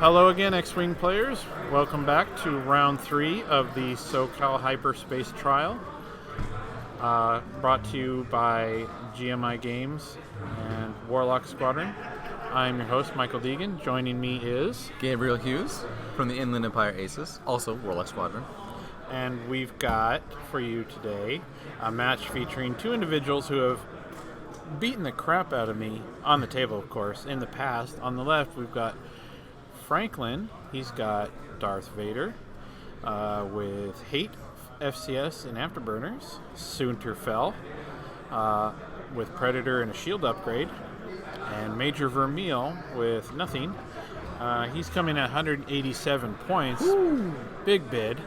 Hello again, X-Wing players. Welcome back to round 3 of the SoCal Hyperspace trial. Brought to you by GMI Games and Warlock Squadron. I'm your host, Michael Deegan. Joining me is Gabriel Hughes from the Inland Empire Aces, also Warlock Squadron. And we've got for you today a match featuring two individuals who have beaten the crap out of me on the table, of course, in the past. On the left, we've got Franklin. He's got Darth Vader with Hate, FCS, and Afterburners. Soonter Fell with Predator and a shield upgrade. And Major Vermeil with nothing. He's coming at 187 points. Ooh. Big bid.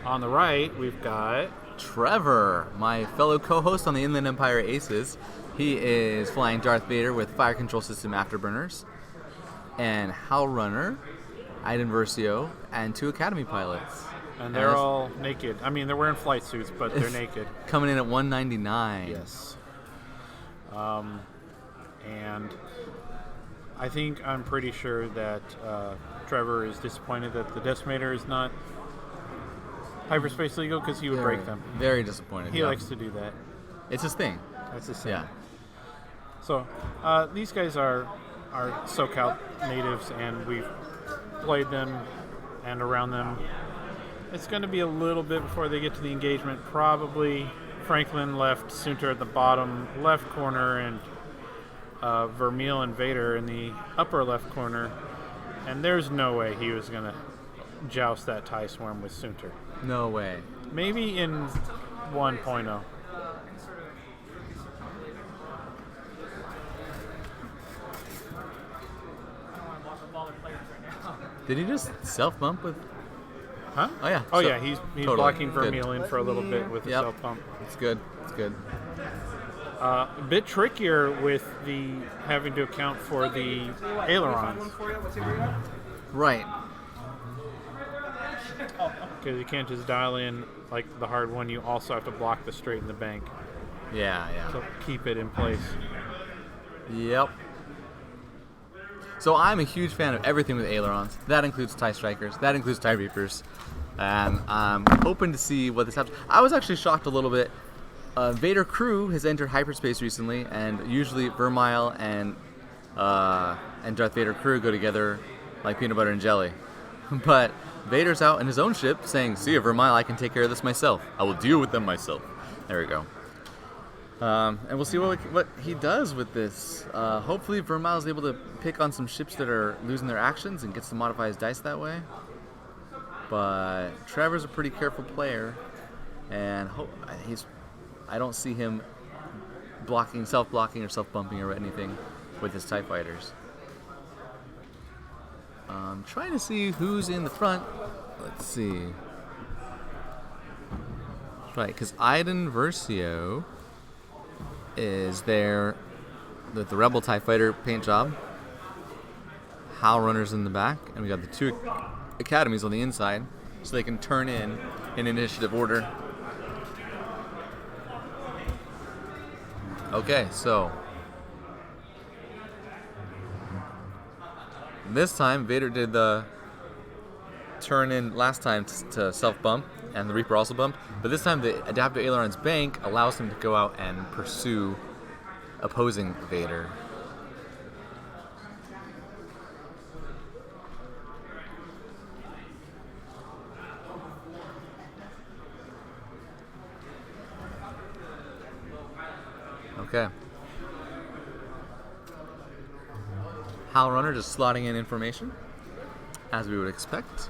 On the right, we've got Trevor, my fellow co-host on the Inland Empire Aces. He is flying Darth Vader with Fire Control System Afterburners. And Howl Runner, Iden Versio, and 2 Academy pilots. And they're all naked. I mean, they're wearing flight suits, but they're naked. Coming in at 199. Yes. And I'm pretty sure that Trevor is disappointed that the Decimator is not hyperspace legal because he would break them. Very disappointed. He likes to do that. It's his thing. That's his thing. Yeah. So these guys are SoCal natives, and we've played them and around them. It's going to be a little bit before they get to the engagement. Probably Franklin left Soonter at the bottom left corner, and Vermeil and Vader in the upper left corner. And there's no way he was going to joust that TIE Swarm with Soonter. No way. Maybe in 1.0. Did he just self-bump with... Huh? Oh, yeah. Oh, yeah. He's totally. Blocking Vermeil in for a little bit with the self-pump. It's good. It's good. A bit trickier with the having to account for the ailerons. Right. Because you can't just dial in like the hard one. You also have to block the straight in the bank. Yeah. To keep it in place. Yep. So I'm a huge fan of everything with ailerons. That includes TIE Strikers. That includes TIE Reapers. And I'm hoping to see what this happens. I was actually shocked a little bit. Vader Crew has entered hyperspace recently, and usually Vermeil and Darth Vader Crew go together like peanut butter and jelly. But Vader's out in his own ship saying, "See ya, Vermeil, I can take care of this myself. I will deal with them myself." There we go. And we'll see what he does with this. Hopefully Vermeil is able to pick on some ships that are losing their actions and gets to modify his dice that way. But Trevor's a pretty careful player, and I don't see him self-blocking or self-bumping or anything with his TIE fighters. I'm trying to see who's in the front. Let's see. Right, because Iden Versio is there with the Rebel TIE Fighter paint job. Howl Runner's in the back, and we got the 2 academies on the inside, so they can turn in initiative order. Okay, so this time Vader did the turn in last time to self-bump, and the Reaper also bumped, but this time the Adaptive Aileron's bank allows him to go out and pursue opposing Vader. Okay. Howl Runner just slotting in information, as we would expect.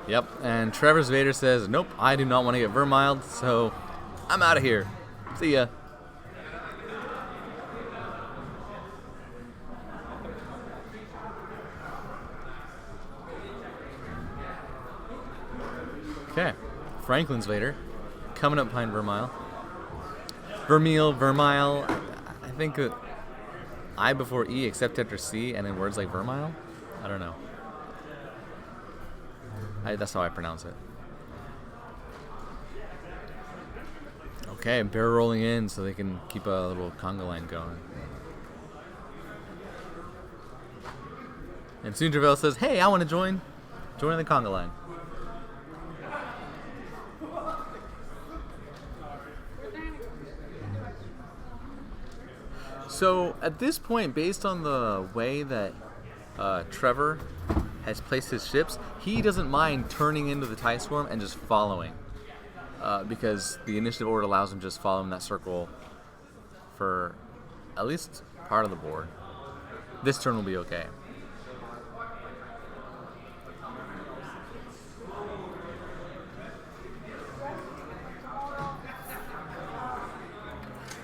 Yep, and Trevor's Vader says, "Nope, I do not want to get Vermeiled, so I'm out of here. See ya." Okay, Franklin's Vader coming up behind Vermeil. Vermeil, I think that I before E except after C and in words like Vermeil? I don't know. That's how I pronounce it. Okay, barrel rolling in so they can keep a little conga line going. And soon Trevor says, "Hey, I want to join the conga line." So at this point, based on the way that Trevor has placed his ships, he doesn't mind turning into the TIE Swarm and just following. Because the initiative order allows him to just follow in that circle for at least part of the board. This turn will be okay.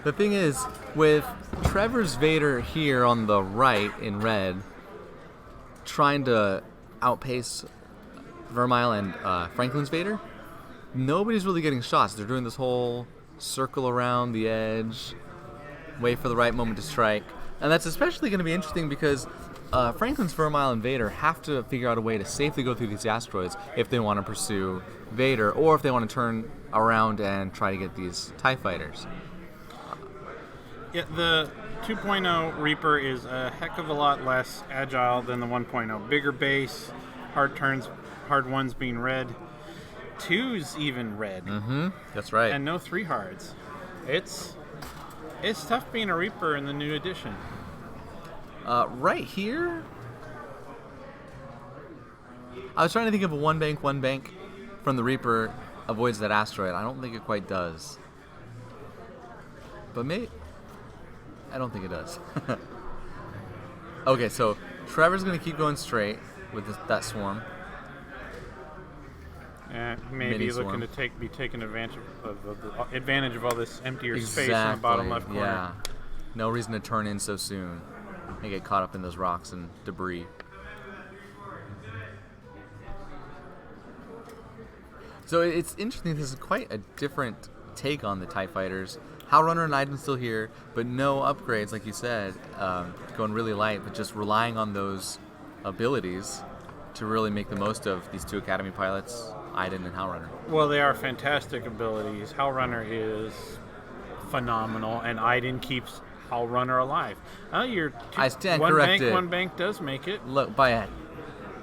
The thing is, with Trevor's Vader here on the right in red, trying to outpace Vermile and Franklin's Vader, nobody's really getting shots. They're doing this whole circle around the edge, wait for the right moment to strike. And that's especially going to be interesting because Franklin's Vermile and Vader have to figure out a way to safely go through these asteroids if they want to pursue Vader, or if they want to turn around and try to get these TIE fighters. Yeah, the 2.0 Reaper is a heck of a lot less agile than the 1.0. Bigger base, hard turns, hard ones being red. 2's even red. Mm-hmm. That's right. And no 3 hards. It's tough being a Reaper in the new edition. Right here, I was trying to think of a one bank from the Reaper avoids that asteroid. I don't think it quite does. But maybe... I don't think it does. Okay, so Trevor's going to keep going straight with that swarm. Maybe looking to be taking advantage of all this emptier space in the bottom left corner. Yeah. No reason to turn in so soon and get caught up in those rocks and debris. So it's interesting. This is quite a different take on the TIE fighters. Howlrunner and Iden's still here, but no upgrades, like you said, going really light, but just relying on those abilities to really make the most of these 2 Academy pilots, Iden and Howlrunner. Well, they are fantastic abilities. Howlrunner is phenomenal, and Iden keeps Howlrunner alive. I stand corrected. One bank does make it. Look, by a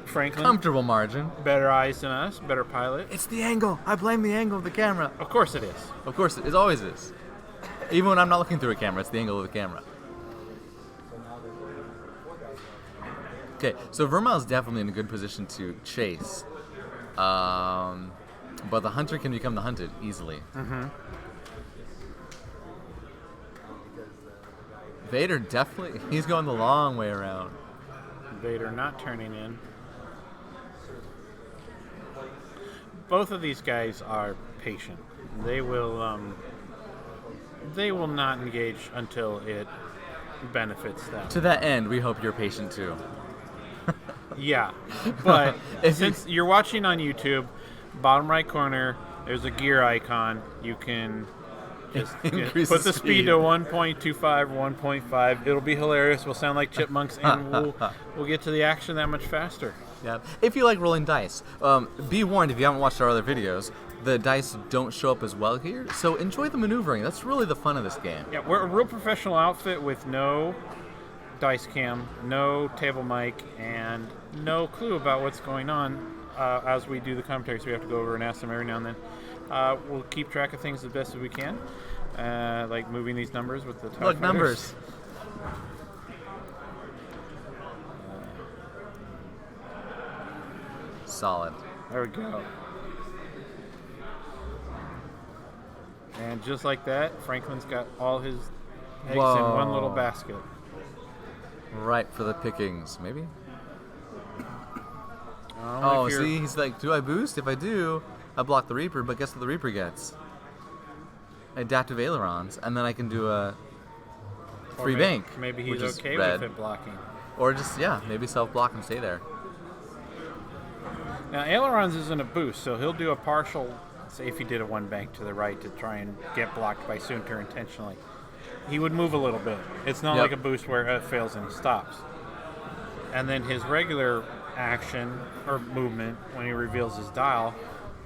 Franklin, comfortable margin. Better eyes than us, better pilot. It's the angle. I blame the angle of the camera. Of course it is. Of course, it always is. Even when I'm not looking through a camera, it's the angle of the camera. Okay, so Vermile's definitely in a good position to chase. But the hunter can become the hunted easily. Mm-hmm. Vader definitely, he's going the long way around. Vader not turning in. Both of these guys are patient. They will not engage until it benefits them. To that end, we hope you're patient too. Yeah, but since you're watching on YouTube, bottom right corner, there's a gear icon. You can just put the speed to 1.25, 1.5. It'll be hilarious. We'll sound like chipmunks, and we'll get to the action that much faster. Yeah. If you like rolling dice, be warned if you haven't watched our other videos, the dice don't show up as well here. So enjoy the maneuvering. That's really the fun of this game. Yeah, we're a real professional outfit with no dice cam, no table mic, and no clue about what's going on as we do the commentary, so we have to go over and ask them every now and then. We'll keep track of things as best as we can, like moving these numbers with the TIE Look, fighters. numbers. Solid. There we go. And just like that, Franklin's got all his eggs in one little basket. Right for the pickings, maybe? Oh, see, he's like, do I boost? If I do, I block the Reaper, but guess what the Reaper gets? Adaptive ailerons, and then I can do a free bank. Maybe he's which is okay red. with it blocking. Or just, maybe self-block and stay there. Now, ailerons isn't a boost, so he'll do a partial, say if he did a one bank to the right to try and get blocked by Soontir intentionally. He would move a little bit. It's not like a boost where it fails and he stops. And then his regular action or movement when he reveals his dial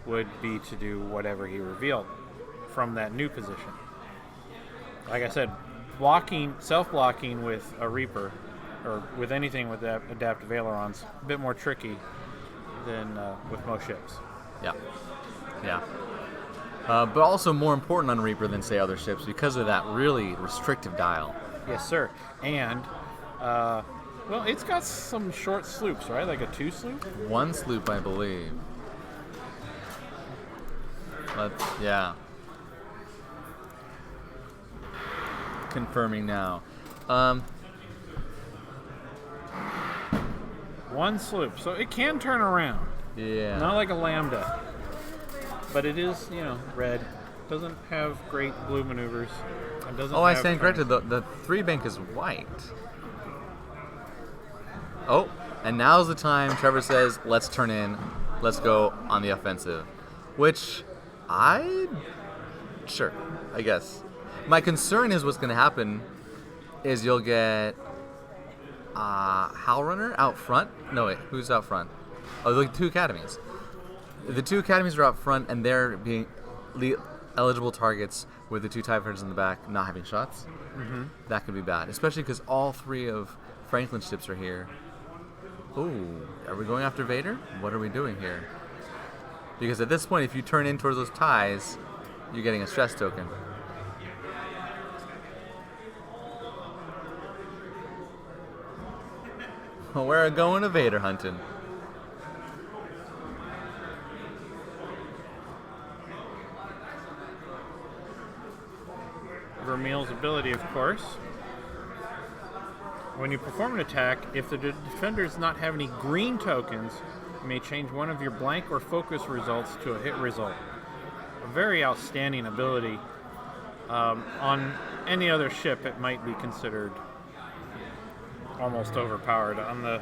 would be to do whatever he revealed from that new position. like I said, self-blocking with a Reaper, or with anything with adaptive ailerons, a bit more tricky than with most ships. Yeah. Yeah. But also more important on Reaper than, say, other ships because of that really restrictive dial. Yes, sir. And, well, it's got some short sloops, right? Like a 2 sloop? 1 sloop, I believe. But, yeah. Confirming now. 1 sloop. So it can turn around. Yeah. Not like a Lambda. But it is, red. Doesn't have great blue maneuvers. And doesn't I have stand corrected. The 3 bank is white. Oh, and now's the time Trevor says, let's turn in. Let's go on the offensive. Which, sure, I guess. My concern is what's going to happen is you'll get Howlrunner out front. No, wait, who's out front? Oh, the 2 academies. The 2 academies are out front, and they're being eligible targets with the 2 TIE fighters in the back not having shots. Mm-hmm. That could be bad, especially because all 3 of Franklin's ships are here. Ooh, are we going after Vader? What are we doing here? Because at this point, if you turn in towards those ties, you're getting a stress token. Well, we're going to Vader hunting. Vermeil's ability, of course. When you perform an attack, if the defender does not have any green tokens, you may change one of your blank or focus results to a hit result. A very outstanding ability. On any other ship, it might be considered almost overpowered. On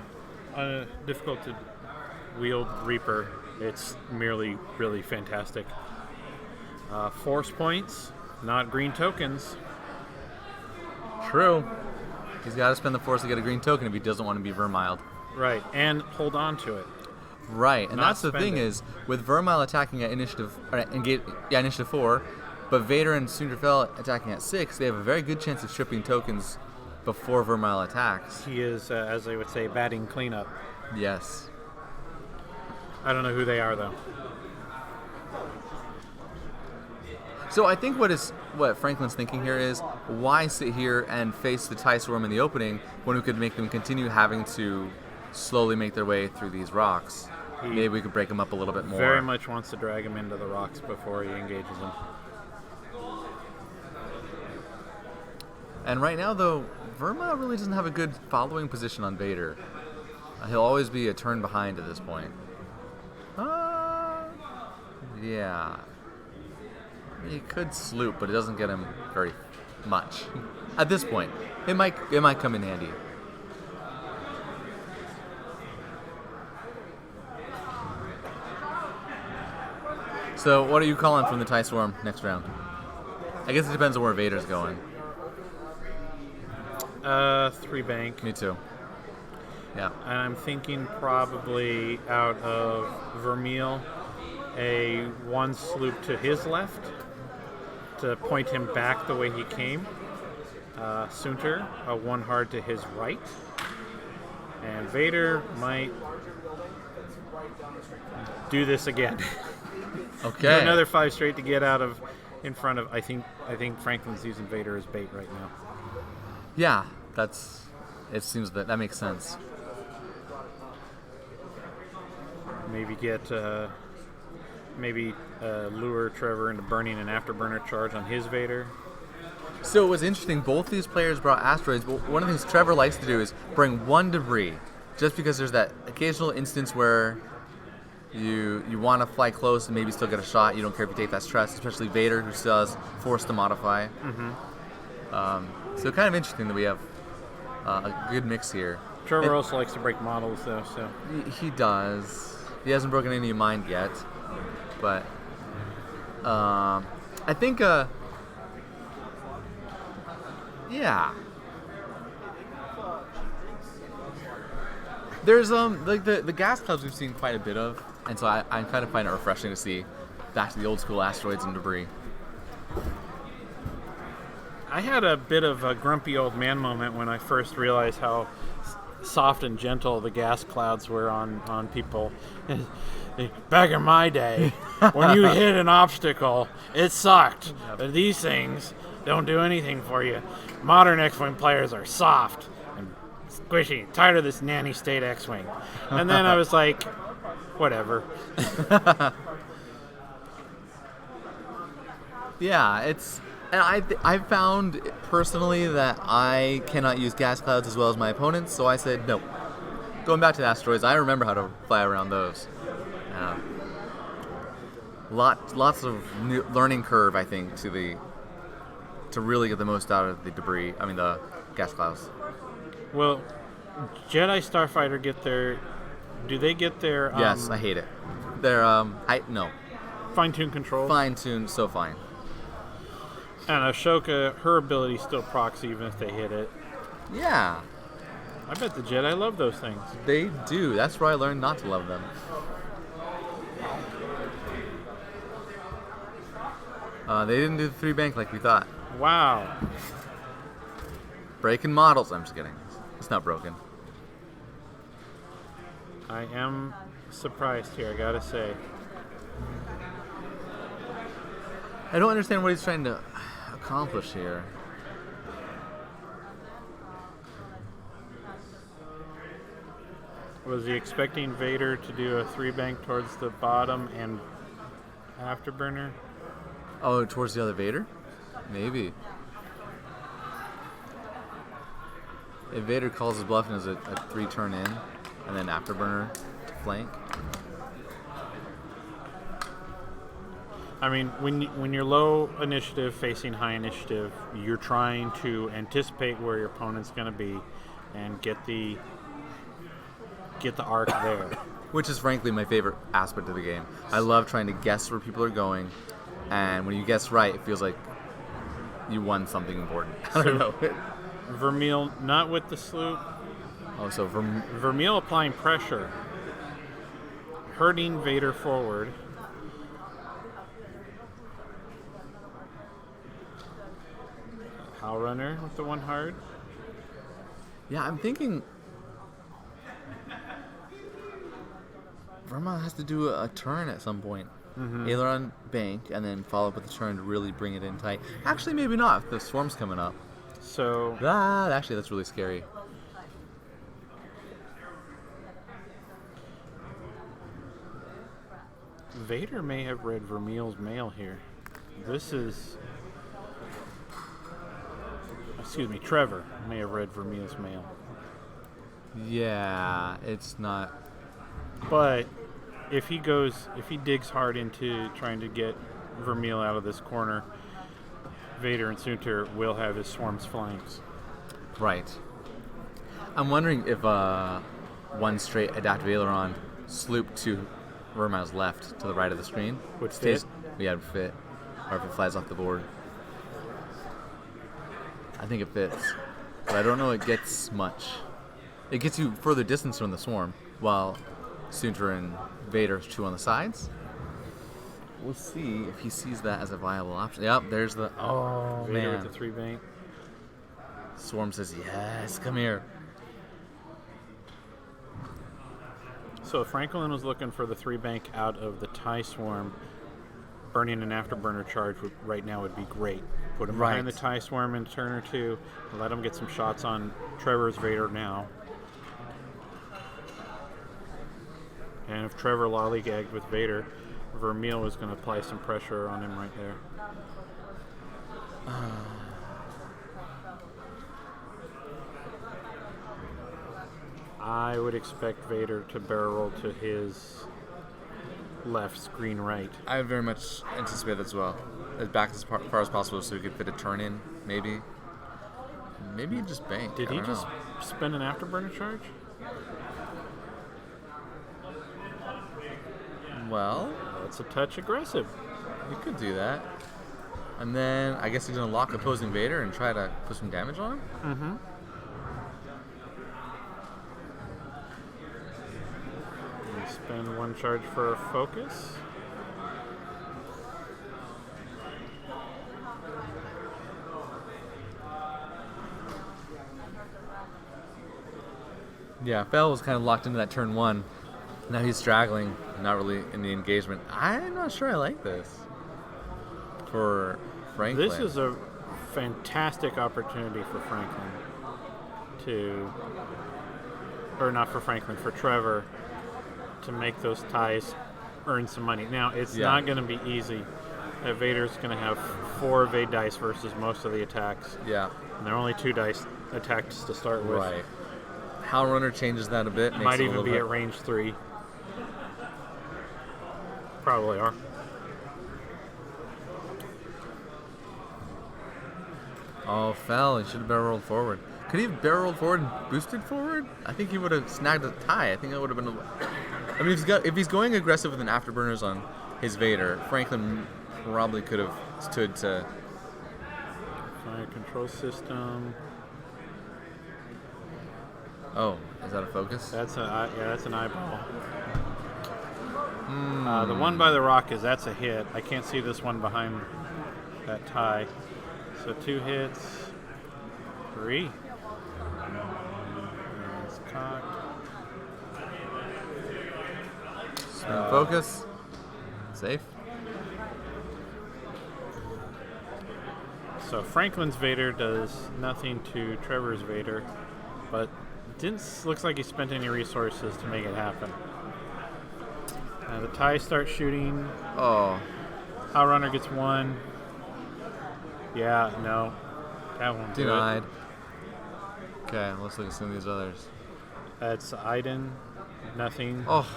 a difficult to wield Reaper, it's merely really fantastic. Force points, not green tokens. True. He's got to spend the force to get a green token if he doesn't want to be Vermiled. Right, and hold on to it. Right, and Not that's the thing spend it. is, with Vermile attacking at initiative 4, but Vader and Sunderfell attacking at 6, they have a very good chance of stripping tokens before Vermile attacks. He is, as they would say, batting cleanup. Yes. I don't know who they are, though. So I think what Franklin's thinking here is, why sit here and face the TIE Swarm in the opening when we could make them continue having to slowly make their way through these rocks? Maybe we could break them up a little bit more. Very much wants to drag him into the rocks before he engages them. And right now, though, Verma really doesn't have a good following position on Vader. He'll always be a turn behind at this point. Yeah. He could sloop, but it doesn't get him very much. At this point, it might come in handy. So, what are you calling from the TIE Swarm next round? I guess it depends on where Vader's going. 3 bank. Me too. Yeah. And I'm thinking probably out of Vermeil, a 1 sloop to his left to point him back the way he came. Sunter, a 1 hard to his right. And Vader might do this again. Okay. Another 5 straight to get out of in front of. I think Franklin's using Vader as bait right now. Yeah, it seems that makes sense. Maybe lure Trevor into burning an afterburner charge on his Vader. So it was interesting, both these players brought asteroids, but one of the things Trevor likes to do is bring 1 debris, just because there's that occasional instance where you want to fly close and maybe still get a shot. You don't care if you take that stress, especially Vader, who still has force to modify. Mm-hmm. So kind of interesting that we have a good mix here. Trevor also likes to break models, though. So He does. He hasn't broken any of mine yet, but I think yeah. There's like the gas clouds we've seen quite a bit of, and so I kind of find it refreshing to see back to the old school asteroids and debris. I had a bit of a grumpy old man moment when I first realized how soft and gentle the gas clouds were on people. Back in my day, when you hit an obstacle, it sucked. But these things don't do anything for you. Modern X-Wing players are soft and squishy. Tired of this nanny state X-Wing. And then I was like, whatever. Yeah, it's... And I found personally that I cannot use gas clouds as well as my opponents, so I said no. Going back to the asteroids, I remember how to fly around those. Lots of new learning curve, I think, to really get the most out of the debris. I mean, the gas clouds. Well, Jedi Starfighter get their... Do they get their... Yes, I hate it. They're, no. Fine-tuned controls? Fine-tuned, so fine. And Ashoka, her ability still procs even if they hit it. Yeah. I bet the Jedi love those things. They do. That's where I learned not to love them. They didn't do the 3 bank like we thought. Wow. Breaking models. I'm just kidding. It's not broken. I am surprised here, I gotta say. I don't understand what he's trying to accomplish here. Was he expecting Vader to do a 3 bank towards the bottom and afterburner? Oh, towards the other Vader? Maybe. If Vader calls his bluff and is a 3 turn in, and then afterburner to flank. I mean, when you're low initiative facing high initiative, you're trying to anticipate where your opponent's going to be and get the arc there. Which is frankly my favorite aspect of the game. I love trying to guess where people are going, and when you guess right, it feels like you won something important. I don't know. Vermeil not with the sloop. Oh, so Vermeil applying pressure, hurting Vader forward. Runner with the 1 hard. Yeah, I'm thinking Vermeil has to do a turn at some point. Aileron bank and then follow up with a turn to really bring it in tight. Actually, maybe not if the swarm's coming up. So actually, that's really scary. Vader may have read Vermeil's mail here. Trevor may have read Vermeil's mail. Yeah, it's not. But if he digs hard into trying to get Vermeil out of this corner, Vader and Soontir will have his swarms flanks. Right. I'm wondering if one straight adaptive aileron sloop to Vermeil's left to the right of the screen would fit. Yeah, would fit. Or if it flies off the board. I think it fits. But I don't know it gets much. It gets you further distance from the swarm, while Soontir and Vader chew on the sides. We'll see if he sees that as a viable option. Yep, there's the... Oh, Vader man. with the 3 bank. Swarm says, yes, come here. So if Franklin was looking for the 3 bank out of the TIE Swarm, burning an afterburner charge right now would be great. Put him behind the TIE Swarm in turn or 2, and let him get some shots on Trevor's Vader now. And if Trevor lollygagged with Vader, Vermeil was going to apply some pressure on him right there. I would expect Vader to barrel roll to his left, screen right. I very much anticipate that as well. As back as far as possible so we could fit a turn in, maybe. Maybe he just banked. Did he just spend an afterburner charge? Well, that's a touch aggressive. He could do that. And then I guess he's going to lock opposing Vader and try to put some damage on him? Mm-hmm. Spend 1 charge for a focus. Yeah, Fel was kind of locked into that turn 1. Now he's straggling, not really in the engagement. I'm not sure I like this for Franklin. This is a fantastic opportunity for Franklin for Trevor to make those ties earn some money. Now, it's not going to be easy. Vader's going to have 4 evade dice versus most of the attacks. Yeah. And there are only 2 dice attacks to start with. Right. How Runner changes that a bit. Might even be at range 3. Probably are. Oh, Fel. He should have barrel rolled forward. Could he have barrel rolled forward and boosted forward? I think he would have snagged a tie. I think that would have been I mean, if he's going aggressive with an afterburners on his Vader, Franklin probably could have stood to... Fire control system. Oh, is that a focus? That's an eyeball. The one by the rock that's a hit. I can't see this one behind that tie. So 2 hits. 3. It's cocked. Focus. Safe. So Franklin's Vader does nothing to Trevor's Vader, but looks like he spent any resources to make it happen. The tie starts shooting. Oh. How Runner gets 1. Yeah, no. That won't do it. Denied. Okay, let's look at some of these others. That's Iden. Nothing. Oh.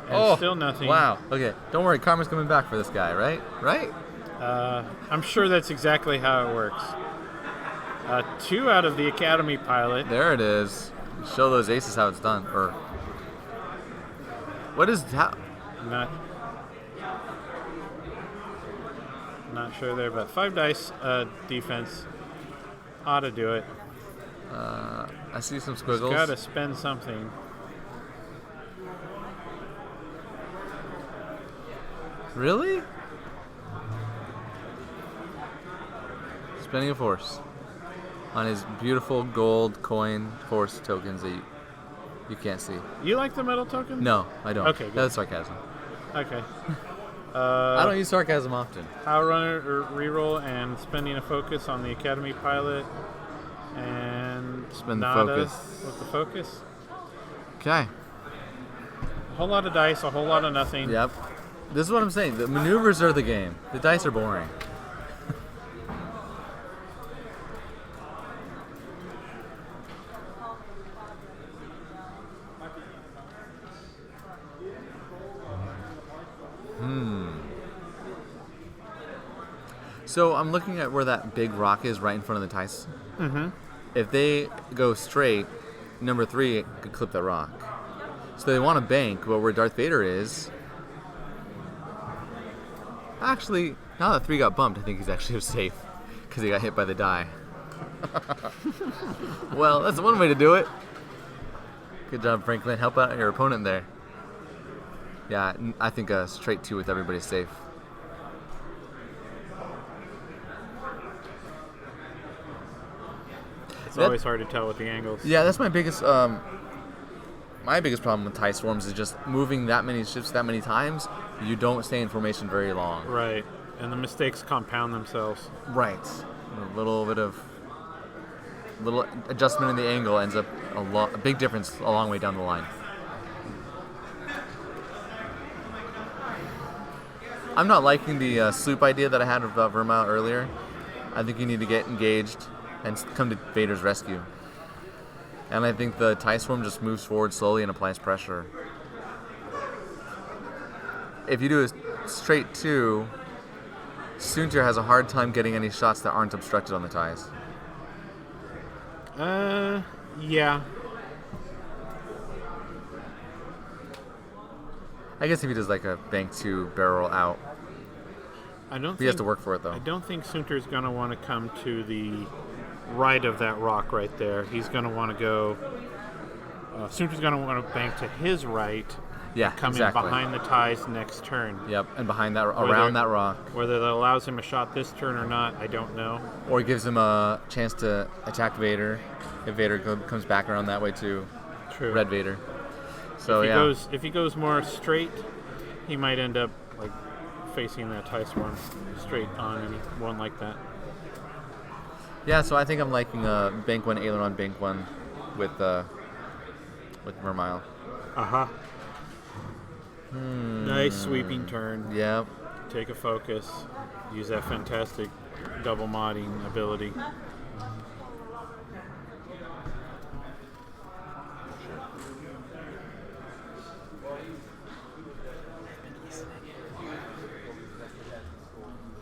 And still nothing. Wow. Okay, don't worry. Karma's coming back for this guy, right? Right? I'm sure that's exactly how it works. 2 out of the Academy pilot. There it is. Show those aces how it's done. Or what is how? Not sure there, but 5 dice defense ought to do it. I see some squiggles. Got to spend something. Really? Spending a force on his beautiful gold coin force tokens that you can't see. You like the metal token? No, I don't. Okay, good. That's sarcasm. Okay. I don't use sarcasm often. How Runner reroll and spending a focus on the Academy pilot. And spend the Nada focus. with the focus. Okay. A whole lot of dice, a whole lot of nothing. Yep. This is what I'm saying. The maneuvers are the game. The dice are boring. So I'm looking at where that big rock is right in front of the dice. Mm-hmm. If they go straight, number 3 could clip that rock. So they want to bank, but where Darth Vader is... Actually, now that 3 got bumped, I think he's actually safe. Because he got hit by the die. Well, that's one way to do it. Good job, Franklin. Help out your opponent there. Yeah, I think a straight 2 with everybody safe. It's always hard to tell with the angles. Yeah, that's my biggest problem with TIE Swarms is just moving that many ships that many times. You don't stay in formation very long. Right, and the mistakes compound themselves. Right. A little adjustment in the angle ends up a big difference a long way down the line. I'm not liking the sloop idea that I had about Vermont earlier. I think you need to get engaged and come to Vader's rescue. And I think the TIE Swarm just moves forward slowly and applies pressure. If you do a straight 2, Soontir has a hard time getting any shots that aren't obstructed on the ties. Yeah. I guess if he does like a bank 2 barrel out, he has to work for it though. I don't think Soontir's going to want to come to the right of that rock right there. He's going to want to go... Soontir's going to want to bank to his right. Yeah, come in behind the ties next turn. Yep, and behind that, around that rock. Whether that allows him a shot this turn or not, I don't know. Or it gives him a chance to attack Vader if Vader comes back around that way too. True. Red Vader. So If he goes more straight, he might end up like facing that TIE Swarm straight on anyone like that. Yeah, so I think I'm liking Bank 1 Aileron, Bank 1 with Vermile. Uh-huh. Nice sweeping turn. Yep. Take a focus. Use that fantastic double modding ability.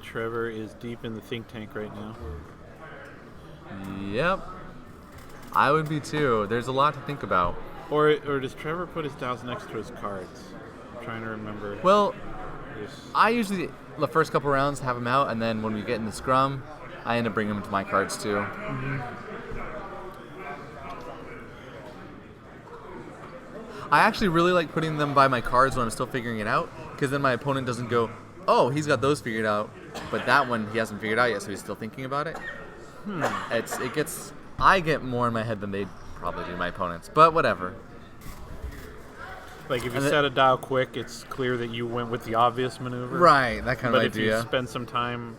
Trevor is deep in the think tank right now. Yep. I would be too. There's a lot to think about. Or does Trevor put his dials next to his cards? I'm trying to remember. Well, I usually, the first couple rounds, have them out, and then when we get in the scrum, I end up bringing them to my cards too. Mm-hmm. I actually really like putting them by my cards when I'm still figuring it out, because then my opponent doesn't go, oh, he's got those figured out, but that one he hasn't figured out yet, so he's still thinking about it. I get more in my head than they probably do, my opponents, but whatever. Like if you set a dial quick, it's clear that you went with the obvious maneuver. Right, that kind of idea. But if you spend some time,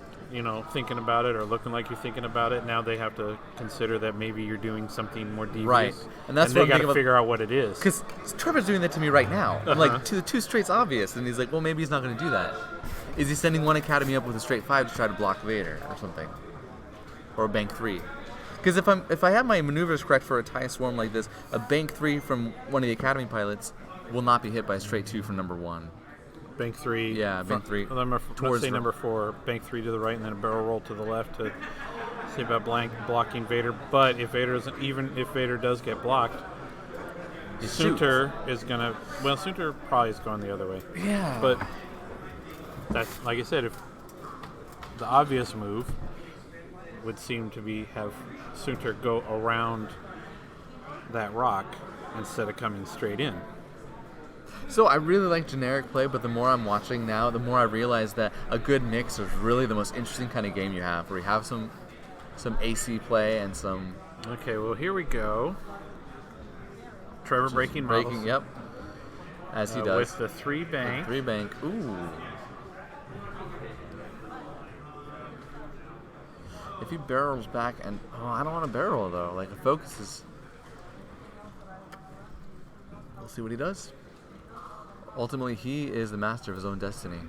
thinking about it or looking like you're thinking about it, now they have to consider that maybe you're doing something more devious. Right, and that's what they got to figure out what it is. Because Trevor's doing that to me right now. I'm like, the two straight's obvious, and he's like, well, maybe he's not going to do that. Is he sending one academy up with a straight 5 to try to block Vader or something, or a bank 3? Because if I have my maneuvers correct for a TIE Swarm like this, a bank 3 from one of the academy pilots will not be hit by a straight 2 from number 1. Bank 3. Yeah, bank 3. Let's say number 4, bank 3 to the right, and then a barrel roll to the left to see about blocking Vader. But if Vader does get blocked, Soontir is gonna. Well, Soontir probably is going the other way. Yeah. But that's like I said. If the obvious move would seem to be have Soontir go around that rock instead of coming straight in. So I really like generic play, but the more I'm watching now, the more I realize that a good mix is really the most interesting kind of game you have, where you have some AC play and some... Okay, well, here we go. Trevor breaking models. Yep. As he does. With the 3 bank. 3 bank. Ooh. If he barrels back and... Oh, I don't want to barrel, though. Like, a focus is... We'll see what he does. Ultimately, he is the master of his own destiny.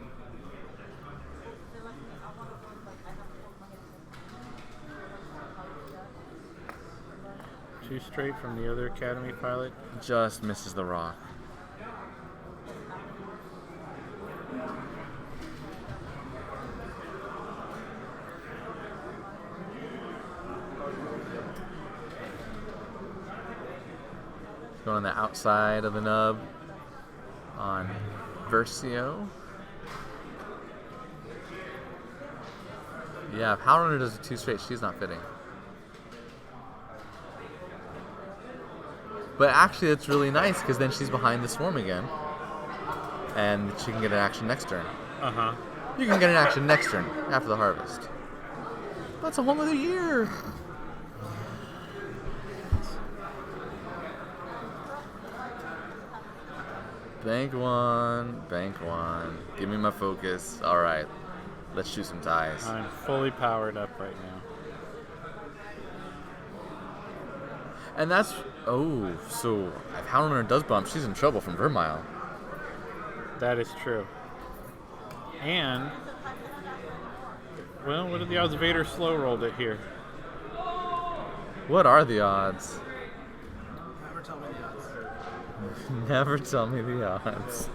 Too straight from the other academy pilot. Just misses the rock. Going on the outside of the nub on Versio. Yeah, if Howrunner does a 2 straight, she's not fitting. But actually, it's really nice because then she's behind the swarm again, and she can get an action next turn. You can get an action next turn after the harvest. That's a whole other year. Bank 1, bank 1. Give me my focus. All right, let's shoot some ties. I'm fully powered up right now. And that's... Oh, so if Howrunner does bump, she's in trouble from Vermile. That is true. And, well, what are the odds Vader slow rolled it here? What are the odds? Never tell me the odds. Never tell me the odds.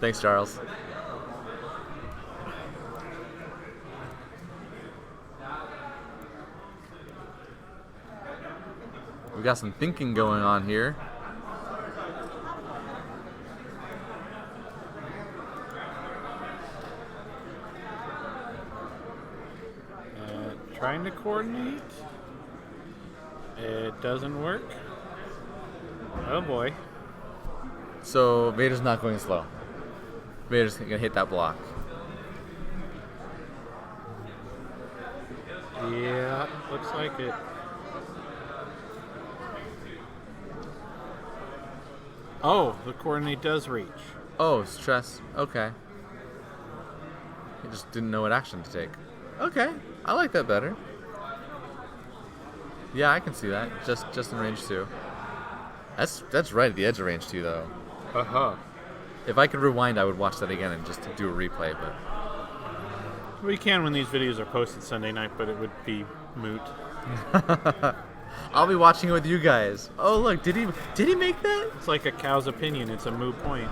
Thanks, Charles. We got some thinking going on here. Trying to coordinate. It doesn't work. Oh boy. So Vader's not going slow. Vader's gonna hit that block. Yeah, looks like it. Oh, the coordinate does reach. Oh, stress. Okay. He just didn't know what action to take. Okay, I like that better. Yeah, I can see that. Just in range 2. That's right at the edge of range 2, though. Uh-huh. If I could rewind, I would watch that again and just do a replay, but... We can when these videos are posted Sunday night, but it would be moot. I'll be watching it with you guys. Oh, look, did he make that? It's like a cow's opinion. It's a moot point.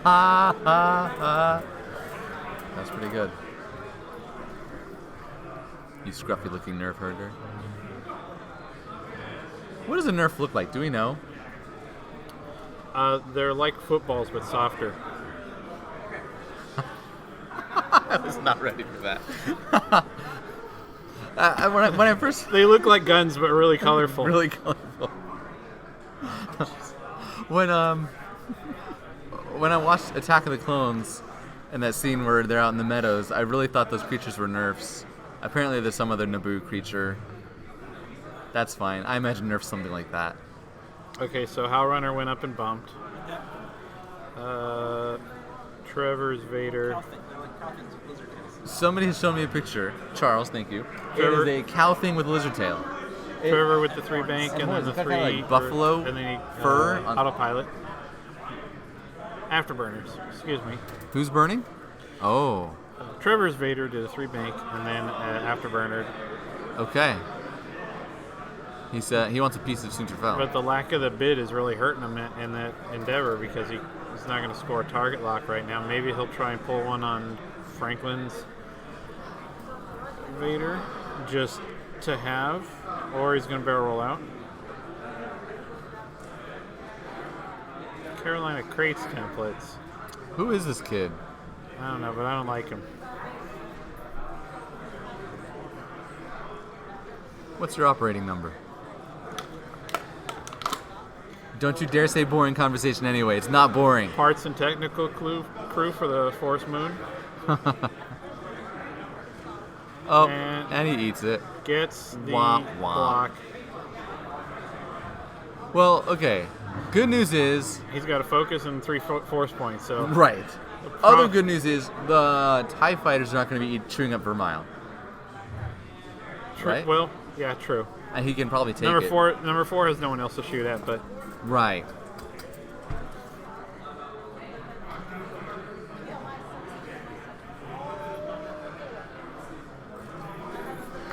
Ha, ha, ha. That's pretty good. You scruffy-looking nerf herder. What does a nerf look like? Do we know? They're like footballs, but softer. I was not ready for that. When I first... They look like guns, but really colorful. Really colorful. When I watched Attack of the Clones and that scene where they're out in the meadows, I really thought those creatures were nerfs. Apparently there's some other Naboo creature. That's fine. I imagine nerfs something like that. Okay, so Howlrunner went up and bumped. Trevor's Vader. Somebody has shown me a picture. Charles, thank you. Trevor. It is a cow thing with a lizard tail. Trevor with the 3 bank, and then the 3 like buffalo and then fur on- autopilot. Afterburners. Excuse me. Who's burning? Oh, Trevor's Vader did a 3 bank, and then Afterburner. okay. He said he wants a piece of Sunterfell. But the lack of the bid is really hurting him in that endeavor because he's not going to score a target lock right now. Maybe he'll try and pull one on Franklin's Vader just to have, or he's going to barrel roll out. Carolina Crates templates. Who is this kid? I don't know, but I don't like him. What's your operating number? Don't you dare say boring conversation anyway. It's not boring. Parts and technical crew for the Force Moon. Oh, And- and he eats it. Gets the Womp womp. block. Well, okay. Good news is... He's got a focus and 3 force points, so... Right. Other good news is the TIE fighters are not going to be chewing up Vermile. Right? Well, yeah, true. And he can probably take Number it. four has no one else to shoot at, but Right.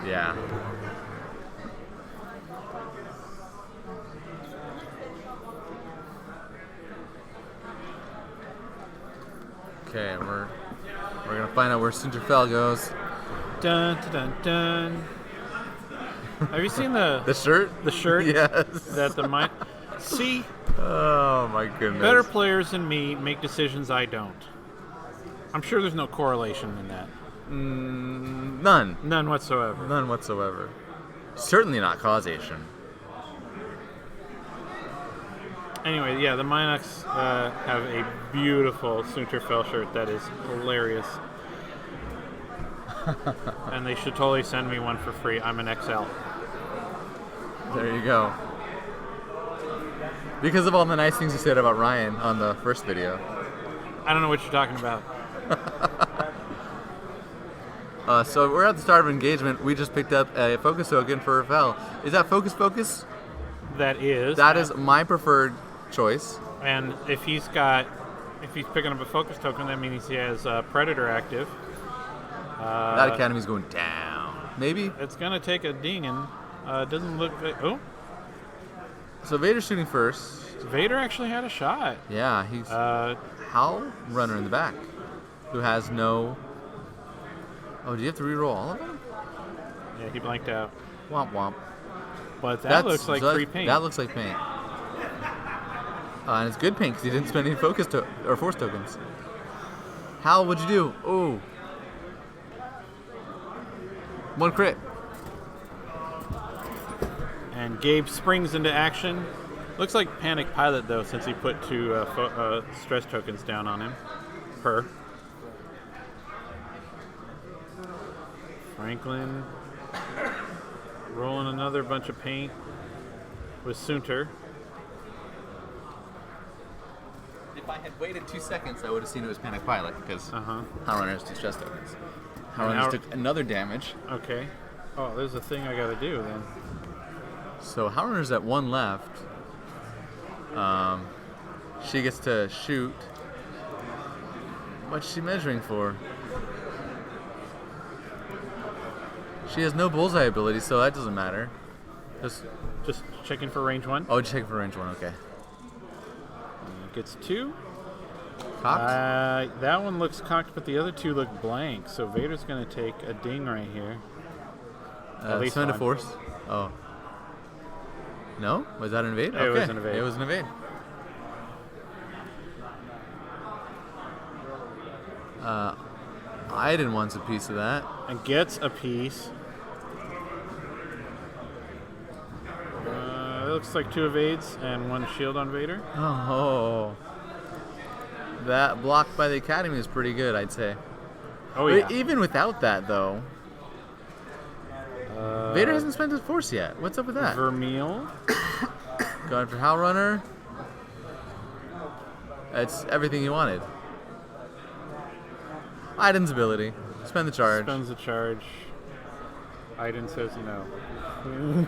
Yeah. Okay, we're gonna find out where Sunterfell goes. dun dun dun dun. Have you seen the The shirt? shirt? Yes. That the mind. See, Oh my goodness. better players than me make decisions I don't. I'm sure there's no correlation in that. None. None whatsoever. None whatsoever. Certainly not causation. Anyway, yeah, the Minox have a beautiful Sunterfell shirt that is hilarious. And they should totally send me one for free. I'm an XL. There you go. Because of all the nice things you said about Ryan on the first video. I don't know what you're talking about. So we're at the start of engagement. We just picked up a focus token for Ravel. Is that focus? That is. That is my preferred choice. And if he's picking up a focus token, that means he has Predator active. That academy's going down. Maybe? It's gonna take a dingin'. Doesn't look like. Oh, So Vader's shooting first. Vader actually had a shot. Yeah, he's Howl runner in the back, who has no. Oh, do you have to reroll all of them? Yeah, he blanked out. Womp womp. But that looks like free paint. That looks like paint. And it's good paint because he didn't spend any focus or force tokens. Hal, what'd you do? Oh. One crit. And Gabe springs into action. Looks like Panic Pilot though, since he put 2 stress tokens down on him. Her. Franklin rolling another bunch of paint with Sunter. if I had waited 2 seconds, I would have seen it was Panic Pilot because Uh-huh. Howlrunner has 2 stress tokens. And Howlrunner how- took another damage. Okay. Oh, there's a thing I gotta do then. So Howlrunner's at 1 left. She gets to shoot. What's she measuring for? She has no bullseye ability, so that doesn't matter. Just checking for range 1. Oh, check for range 1, okay. Gets 2. Cocked? That one looks cocked, but the other 2 look blank. So Vader's gonna take a ding right here. At least Summon to one. force. Oh. No? Was that an evade? It was an evade. It was an evade. Iden wants a piece of that. And gets a piece. It looks like 2 evades and 1 shield on Vader. Oh. That block by the Academy is pretty good, I'd say. Oh yeah. But even without that, though, Vader hasn't spent his force yet. What's up with that? Vermeil. Going for Howlrunner. That's everything you wanted. Iden's ability. Spend the charge. Spends the charge. Iden says no.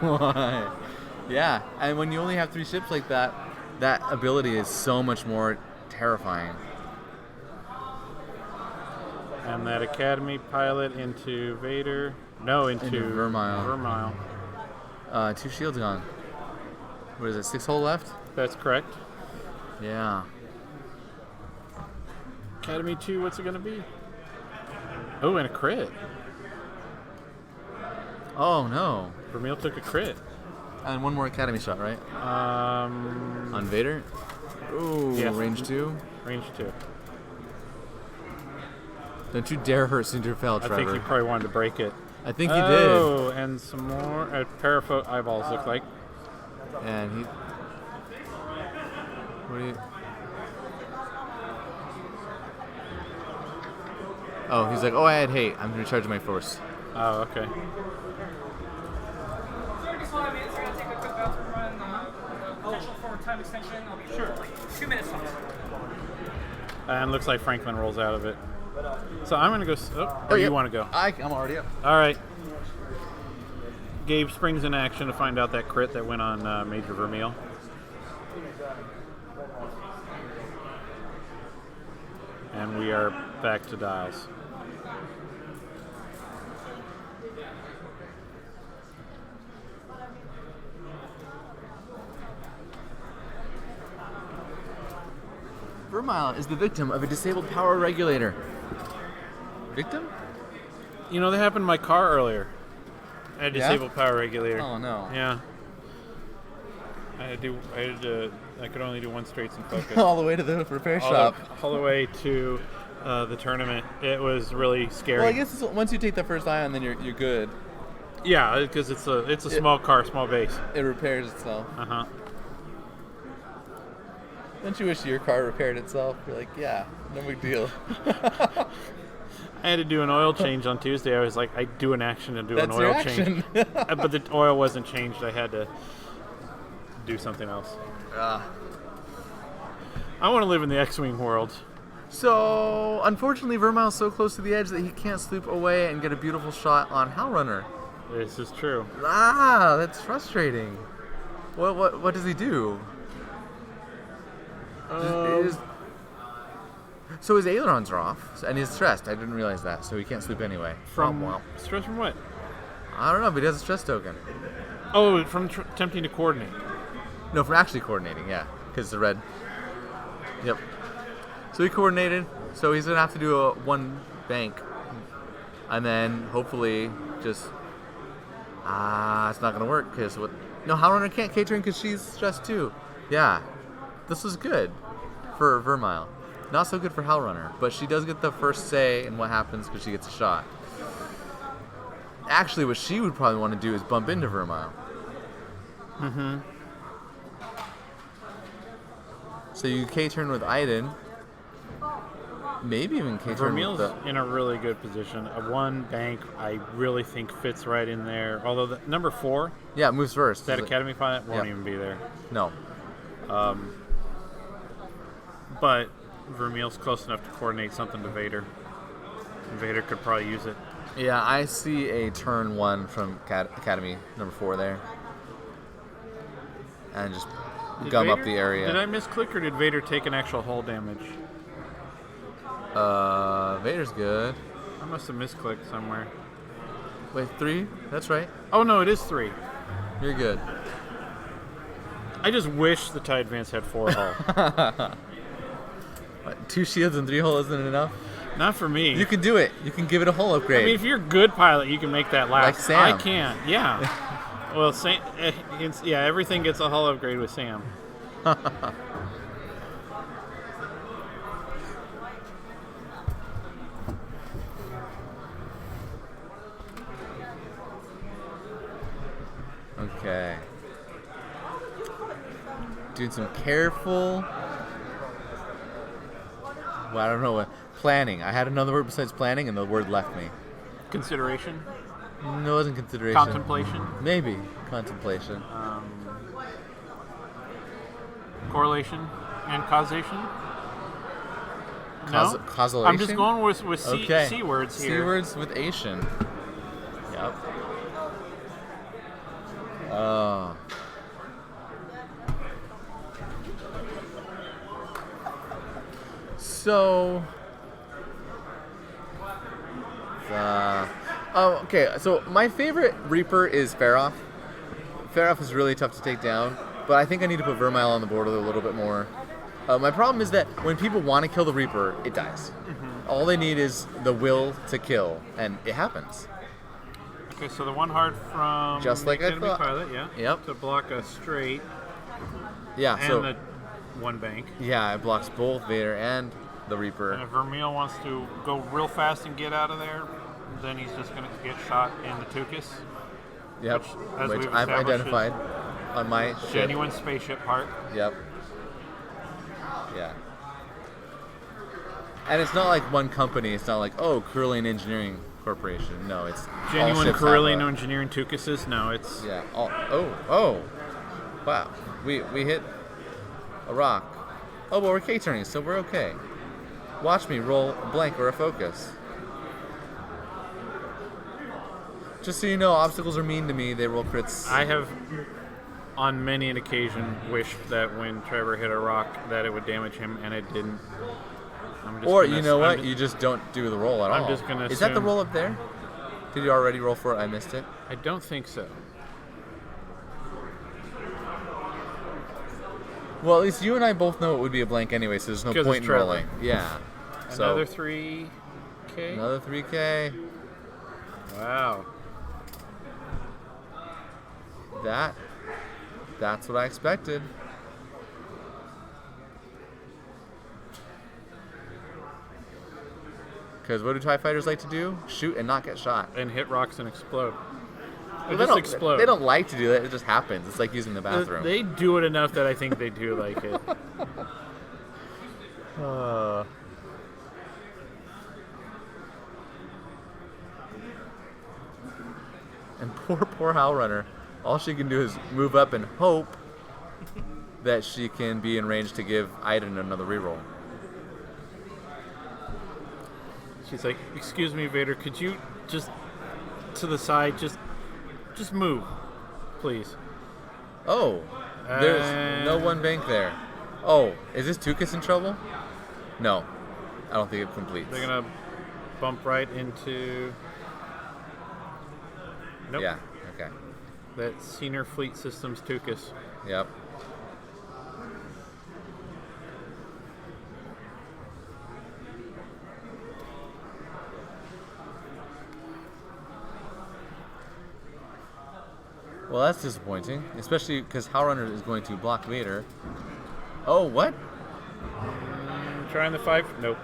Why? Yeah, and when you only have 3 ships like that, that ability is so much more terrifying. And that Academy pilot into Vader. No, into Vermeil. Vermeil. 2 shields gone. What is it, 6 hole left? That's correct. Yeah. Academy 2, what's it going to be? Oh, and a crit. Oh, no. Vermeil took a crit. And 1 more Academy shot, right? On Vader? Ooh, Yes. range 2. Range 2. Don't you dare hurt Cinderfell, I Trevor. think he probably wanted to break it. I think he Oh, and some more Parafoot eyeballs look like. did. And he... What do you... Oh, he's like, oh, I had hate. I'm recharging my force. Oh, okay. Just want to be, we're going to take a quick bathroom run. Initial forward time extension. I'll be sure. 2 minutes on. And looks like Franklin rolls out of it. So I'm going to go... or you want to go? I'm already up. All right. Gabe springs in action to find out that crit that went on Major Vermeil. And we are back to dials. Vermeil is the victim of a disabled power regulator. Victim? You know, that happened in my car earlier. I had a Yeah? disabled power regulator. Oh, no. Yeah. I could only do 1 straights and focus. All the way to the repair shop. all the way to the tournament. It was really scary. Well, I guess once you take the first ion, then you're good. Yeah, because it's a small car, small base. It repairs itself. Uh-huh. Don't you wish your car repaired itself? You're like, yeah, no big deal. I had to do an oil change on Tuesday. I was like, I do an action and do That's an your oil action. change. But the oil wasn't changed. I had to do something else. I want to live in the X-Wing world. So, unfortunately, Vermeil's so close to the edge that he can't swoop away and get a beautiful shot on Howlrunner. This is true. That's frustrating. What does he do? So his ailerons are off, and he's stressed. I didn't realize that, so he can't swoop anyway. Well, Stress from what? I don't know, but he has a stress token. Oh, from attempting to coordinate. No, from actually coordinating, yeah, because it's a red. Yep. So he coordinated, so he's going to have to do a 1 bank. And then, hopefully, just... it's not going to work, because what... No, Howlrunner can't K-turn because she's stressed too. Yeah. This was good for Vermeil. Not so good for Howlrunner, but she does get the first say in what happens because she gets a shot. Actually, what she would probably want to do is bump into Vermeil. Mm-hmm. So you K-turn with Iden. Maybe even K-turn Vermeil's with the... in a really good position. A 1 bank, I really think fits right in there. Although the number 4, Yeah, it moves first. that He's like- Academy pilot won't Yeah. even be there. No. But Vermeil's close enough to coordinate something to Vader. And Vader could probably use it. Yeah, I see a turn 1 from Academy number 4 there. And just gum up the area. Did I misclick or did Vader take an actual hull damage? Vader's good. I must have misclicked somewhere. Wait, 3? That's right. Oh no, it is 3. You're good. I just wish the TIE Advance had 4 hull. What, 2 shields and 3 hull isn't enough? Not for me. You can do it. You can give it a hull upgrade. I mean, if you're a good pilot, you can make that last. Like Sam. I can't. Yeah. Well, everything gets a hull upgrade with Sam. Okay. Doing some careful. Well, I don't know what. Planning. I had another word besides planning, and the word left me. Consideration? No, it wasn't consideration. Contemplation? Maybe. Contemplation. Correlation and causation? No? Causation? I'm just going with Okay. C words here. C words with Asian. Yep. Oh. So. Okay. So my favorite Reaper is Farroff. Farroff is really tough to take down, but I think I need to put Vermeil on the board a little bit more. My problem is that when people want to kill the Reaper, it dies. Mm-hmm. All they need is the will to kill, and it happens. Okay, so the 1 hard from Just like I Academy thought. Pilot, yeah. Yep. To block a straight Yeah. and So the 1 bank. yeah, it blocks both Vader and the And Reaper. if Vermeil wants to go real fast and get out of there, then he's just going to get shot in the Tukis. Yep. as Which we've I've established, identified on my ship. Genuine spaceship part. Yep. Yeah. And it's not like one company. It's not like, oh, Carillion Engineering Corporation. No, it's all Genuine ships Carillion have a- engineering Tukises? No, it's... Yeah. Oh. Wow. We hit a rock. Oh, but we're K-turning, so we're okay. Watch me roll a blank or a focus. Just so you know, obstacles are mean to me. They roll crits. I have, on many an occasion, wished that when Trevor hit a rock that it would damage him, and it didn't. Or, you know what? You just don't do the roll at all. I'm just gonna Is that the assume- roll up there? Did you already roll for it? I missed it. I don't think so. Well, at least you and I both know it would be a blank anyway, so there's no 'Cause point it's in Trevor. rolling. Yeah. Another So 3K? another 3K. Wow. That's what I expected. Because what do TIE fighters like to do? Shoot and not get shot. And hit rocks and explode. They They just don't, explode. They don't like to do that. It just happens. It's like using the bathroom. They do it enough that I think they do like it. And poor Howlrunner. All she can do is move up and hope that she can be in range to give Iden another reroll. She's like, "Excuse me, Vader, could you just to the side, just move, please?" Oh, there's no one bank there. Oh, is this Tukis in trouble? No, I don't think it completes. They're gonna bump right into. Nope. Yeah, okay. That Senior Fleet Systems Tukis. Yep. Well, that's disappointing, especially because Howlrunner is going to block Vader. Oh, what? Trying the 5. Nope.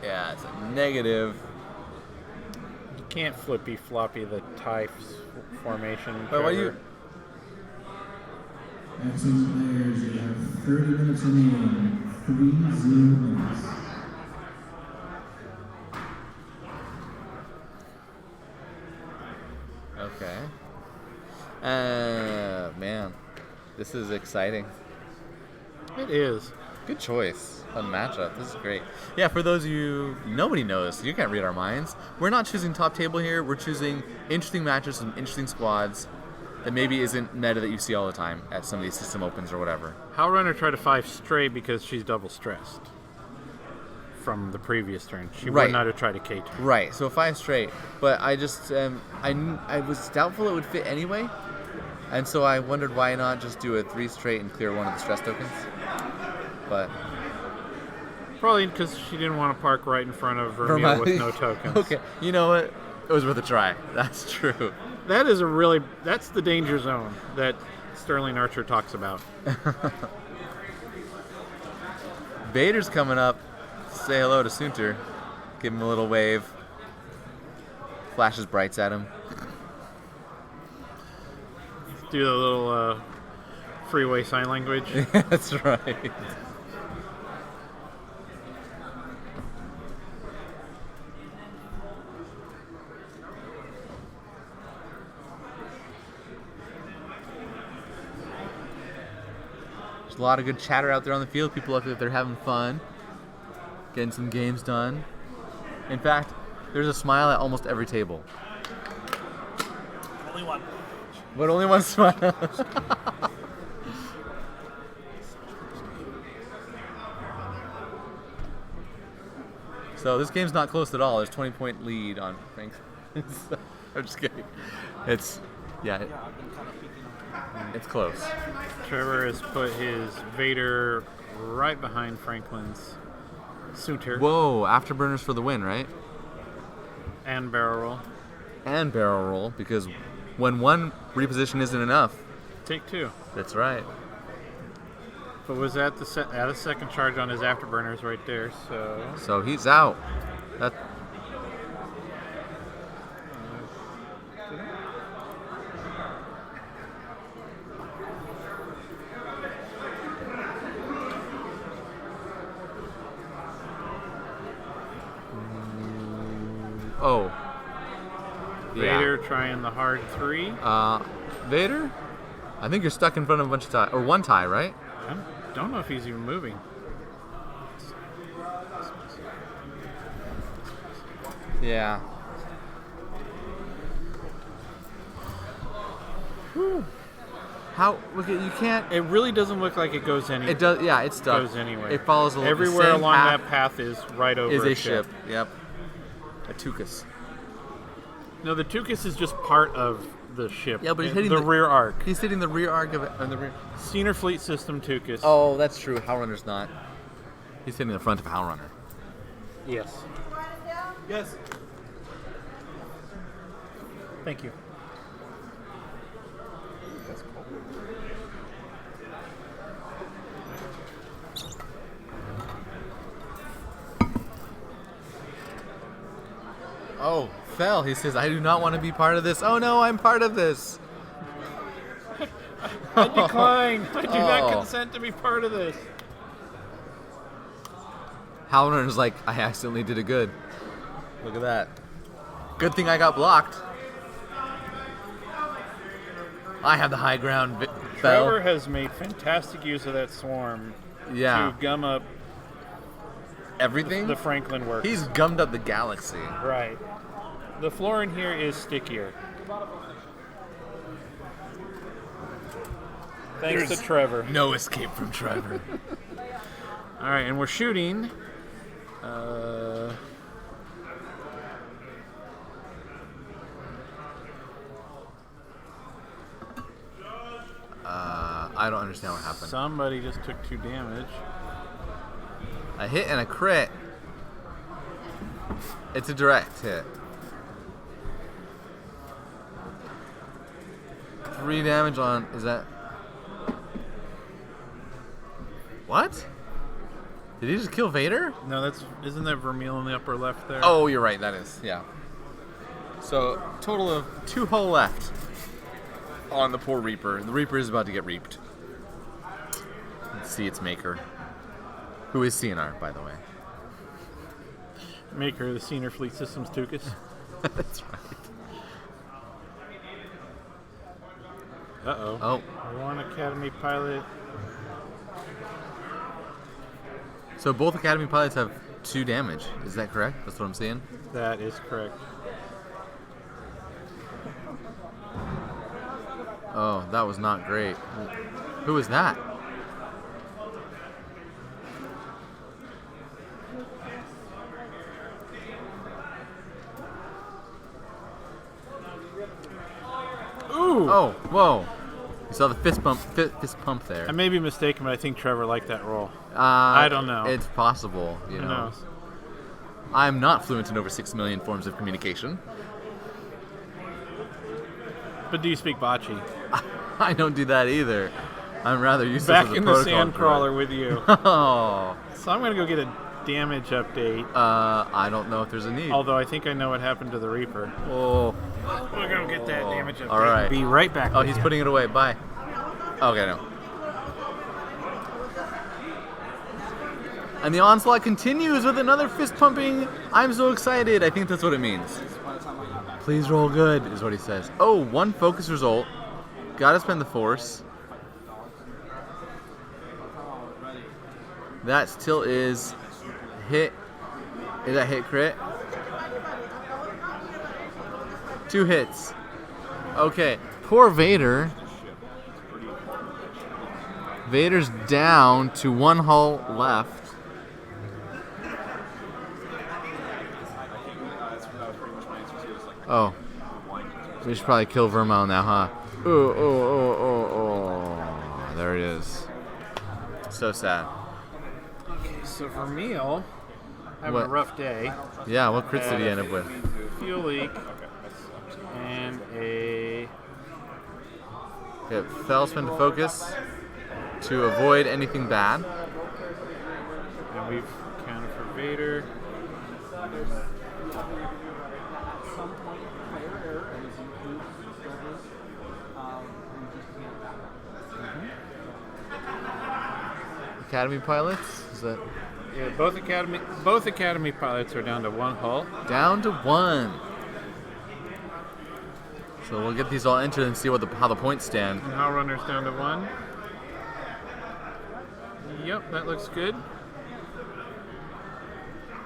Yeah, it's a negative. You can't flippy floppy the TIE formation. But what do you? Trevor. Excellent players, you have 30 minutes remaining. 30 minutes. Okay. Man, this is exciting. It is. Good choice on matchup. This is great. Yeah, for those of you, nobody knows. You can't read our minds. We're not choosing top table here. We're choosing interesting matches and interesting squads that maybe isn't meta that you see all the time at some of these system opens or whatever. Howlrunner tried to 5 straight because she's double stressed from the previous turn. She Right. would not have tried a K2. Right, so 5 straight. But I just, I was doubtful it would fit anyway. And so I wondered why not just do a 3 straight and clear one of the stress tokens. But Probably because she didn't want to park right in front of Vermeil with no tokens. Okay, you know what? It was worth a try. That's true. That's the danger zone that Sterling Archer talks about. Vader's coming up. Say hello to Sunter. Give him a little wave. Flashes brights at him. Do the little freeway sign language. That's right. There's a lot of good chatter out there on the field. People look like they're having fun, getting some games done. In fact, there's a smile at almost every table. Only one. But only one smile. So this game's not close at all. There's 20-point lead on Frank. I'm just kidding. It's it's close. Trevor has put his Vader right behind Franklin's Suitor Whoa! Afterburners for the win, right? and barrel roll. And barrel roll, because when one reposition isn't enough. Take 2. That's right. But was that the second charge on his afterburners right there? So he's out. That. Oh. Vader trying the hard 3. Vader? I think you're stuck in front of a bunch of tie, or one tie, right? I don't know if he's even moving. Yeah. Whew. How? Look at you can't. It really doesn't look like it goes anywhere. It does. Yeah, it's stuck. Goes anywhere. It follows along Everywhere the same along path that path is right over is a a ship. Yep. A Tukas. No, the Tukas is just part of the ship. Yeah, but he's hitting the rear arc. He's hitting the rear arc of it. The rear. Senior Fleet System Tukas. Oh, that's true. Howlrunner's not. He's hitting the front of Howlrunner. Yes. Yes. Thank you. Oh, fell. He says, "I do not want to be part of this." Oh no, I'm part of this. I decline. I do not Oh. consent to be part of this. Howlrunner's like, "I accidentally did it good. Look at that. Good thing I got blocked. I have the high ground." Trevor Fell. has made fantastic use of that swarm Yeah. to gum up Everything. the Franklin works. He's gummed up the galaxy. right. The floor in here is stickier. Thanks to Trevor. No escape from Trevor. All right, and we're shooting. I don't understand what happened. Somebody just took 2 damage. A hit and a crit. It's a direct hit. 3 damage on. Is that. What? Did he just kill Vader? No, isn't that Vermeil in the upper left there? Oh, you're right. That is. Yeah. So, total of 2 hull left on the poor Reaper. The Reaper is about to get reaped. Let's see its maker. Who is CNR, by the way. Maker of the Senior Fleet Systems Tukas. That's right. Uh-oh. Oh. One Academy pilot. So both Academy pilots have 2 damage. Is that correct? That's what I'm seeing. That is correct. Oh, that was not great. Who was that? Ooh! Oh, whoa. You saw the fist pump there. I may be mistaken, but I think Trevor liked that roll. I don't know. It's possible, you Who know. knows? I'm not fluent in over 6 million forms of communication. But do you speak bocce? I don't do that either. I'm rather useless Back as a in the protocol sand droid. crawler with you. Oh. So I'm going to go get a damage update. I don't know if there's a need. Although I think I know what happened to the Reaper. Oh. We're going to get that damage update. All right. Be right back. Oh, with he's you. putting it away. Bye. Okay, no. And the onslaught continues with another fist pumping. I'm so excited. I think that's what it means. Please roll good, is what he says. Oh, 1 focus result. Gotta spend the force. That still is hit. Is that hit crit? 2 hits. Okay, poor Vader. Vader's down to 1 hull left. Oh. We should probably kill Vermel now, huh? Oh. There it is. So sad. So for Meal, having What? a rough day. Yeah, what crits did he end up with? Fuel leak. And a... Okay, fell spin to focus to avoid anything bad. And we've counted for Vader. Academy pilots? Is that Yeah, both academy pilots are down to 1 hull. down to 1? So we'll get these all entered and see how the points stand. And hull runners down to 1. Yep, that looks good.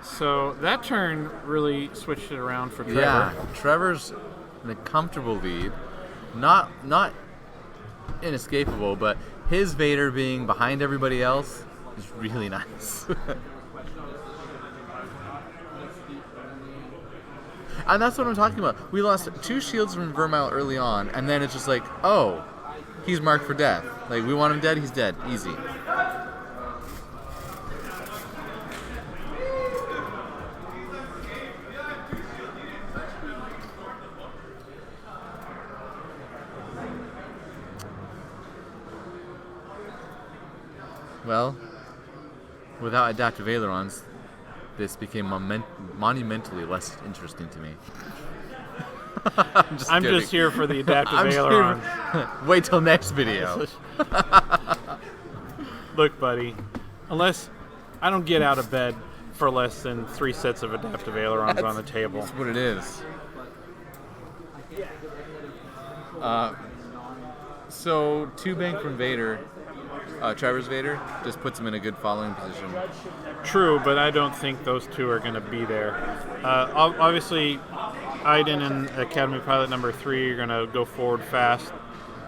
So that turn really switched it around for Trevor. Yeah, Trevor's in a comfortable lead. Not inescapable, but his Vader being behind everybody else is really nice. And that's what I'm talking about. We lost 2 shields from Vermile early on, and then it's just like, oh, he's marked for death. Like, we want him dead, he's dead. Easy. Well, without adaptive ailerons, this became monumentally less interesting to me. I'm just here for the adaptive I'm just ailerons. Wait till next video. Look, buddy, unless I don't get out of bed for less than 3 sets of adaptive ailerons on the table. That's what it is. So 2 bank from Vader, Trevor's Vader, just puts him in a good following position. True, but I don't think those 2 are going to be there. Obviously, Iden and Academy Pilot number 3 are going to go forward fast,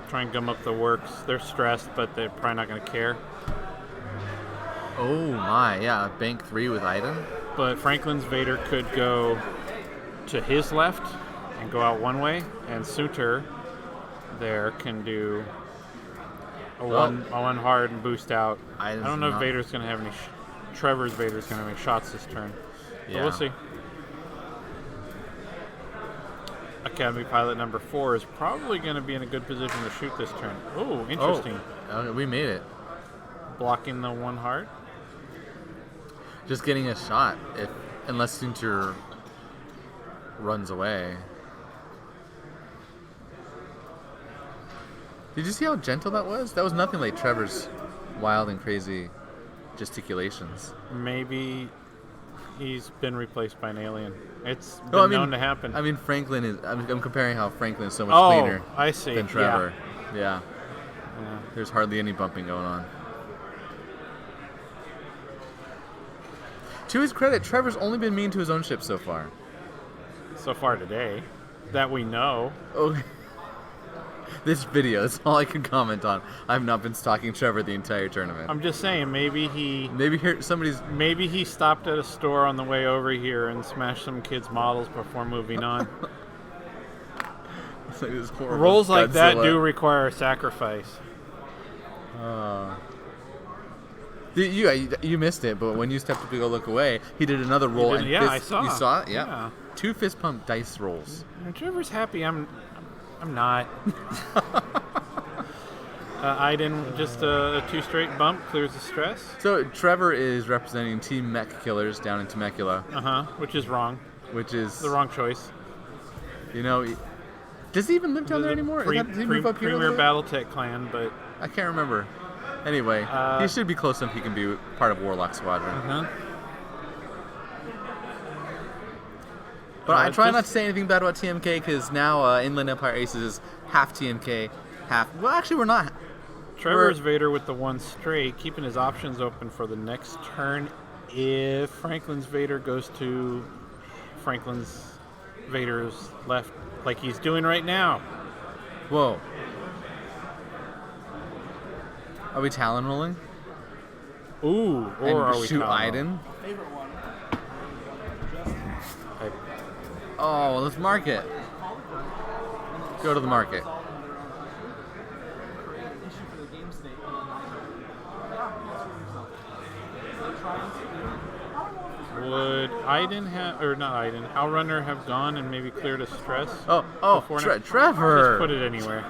try and gum up the works. They're stressed, but they're probably not going to care. Oh my, yeah, bank 3 with Iden. But Franklin's Vader could go to his left and go out one way, and Suter there can do a one hard and boost out. I don't know if Vader's going to have any... Trevor's Vader's going to have any shots this turn. But Yeah. we'll see. Academy Pilot number 4 is probably going to be in a good position to shoot this turn. Oh, interesting. Oh, we made it. Blocking the 1 heart. Just getting a shot, unless Suter runs away. Did you see how gentle that was? That was nothing like Trevor's wild and crazy gesticulations. Maybe he's been replaced by an alien. It's been known to happen. I mean, Franklin is... I'm comparing how Franklin is so much cleaner I see. than Trevor. Yeah. There's hardly any bumping going on. To his credit, Trevor's only been mean to his own ship so far. So far today, that we know. Okay. This video, that's all I can comment on. I've not been stalking Trevor the entire tournament. I'm just saying, maybe he stopped at a store on the way over here and smashed some kids' models before moving on. It's like this horrible Rolls like that Godzilla. do require a sacrifice. You missed it, but when you stepped up to go look away, he did another roll. And I saw. You saw it? Yeah. 2 fist pump dice rolls. And Trevor's happy. I'm not. Iden, just a 2 straight bump clears the stress. So Trevor is representing Team Mech Killers down in Temecula. Which is wrong. Which is the wrong choice. You know, does he even live down there anymore? Premier Battletech clan, but I can't remember. Anyway, he should be close enough he can be part of Warlock Squadron. But I try not to say anything bad about TMK because now Inland Empire Aces is half TMK, half... Well, actually, we're not. Trevor's Vader with the 1 straight, keeping his options open for the next turn if Franklin's Vader goes to Franklin's Vader's left, like he's doing right now. Whoa. Are we Talon rolling? Ooh, or and are we shoot Talon? Iden? Oh, let's mark it. Go to the market. Would Iden have, or not Iden, Howrunner have gone and maybe cleared a stress? Trevor! Just put it anywhere.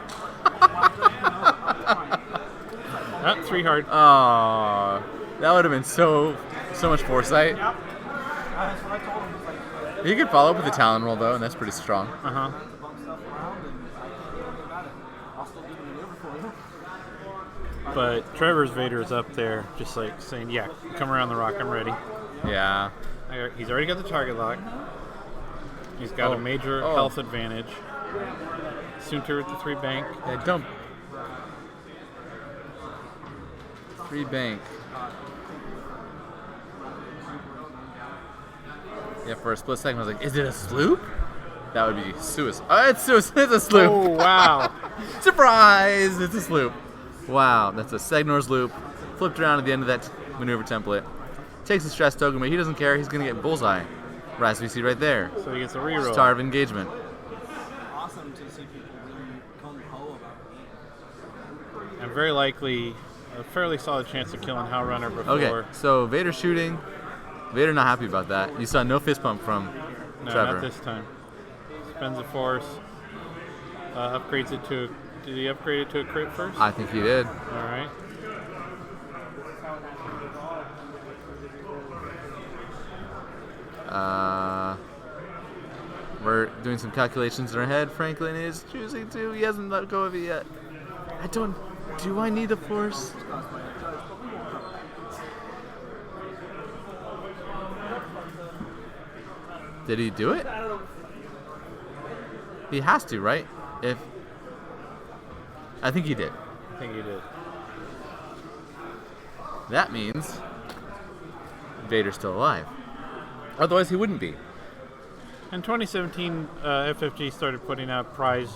3 hard. Oh, that would have been so much foresight. You could follow up with the Talon roll though, and that's pretty strong. But Trevor's Vader is up there, just like saying, "Yeah, come around the rock. I'm ready." Yeah. He's already got the target lock. He's got a major health advantage. Soontir with the 3 bank. Yeah, dump. 3 bank. Yeah, for a split second I was like, is it a sloop? That would be suicide. Oh, it's suicide. It's a sloop. Oh, wow. Surprise! It's a sloop. Wow, that's a Segnor's loop. Flipped around at the end of that maneuver template. Takes the stress token, but he doesn't care. He's going to get bullseye. Rise VC right there. So he gets a reroll. Star of engagement. Awesome to see people really gung ho about it. And very likely a fairly solid chance of killing Howrunner before. Okay, so Vader shooting. Vader not happy about that. You saw no fist pump from Trevor. Not this time. Spends a force. Upgrades it to... Did he upgrade it to a crit first? I think he did. All right. We're doing some calculations in our head. Franklin is choosing to. He hasn't let go of it yet. Do I need a force? Did he do it? He has to, right? I think he did. I think he did. That means Vader's still alive. Otherwise, he wouldn't be. In 2017, FFG started putting out prize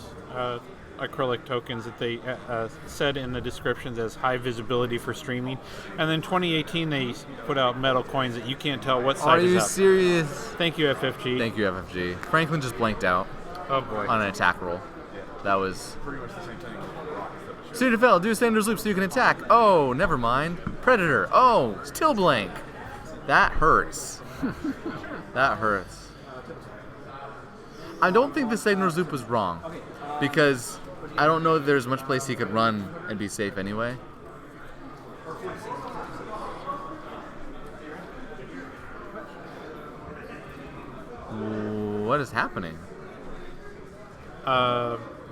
acrylic tokens that they said in the descriptions as high visibility for streaming. And then 2018, they put out metal coins that you can't tell what side is up. Are you serious? Thank you, FFG. Thank you, FFG. Franklin just blanked out. Oh, boy. On an attack roll. That was... pretty much the same thing. Sudafel, do a Sanders loop so you can attack. Oh, never mind. Predator. Oh, still blank. That hurts. That hurts. I don't think the Segnor's loop was wrong, because I don't know if there's much place he could run and be safe anyway. What is happening?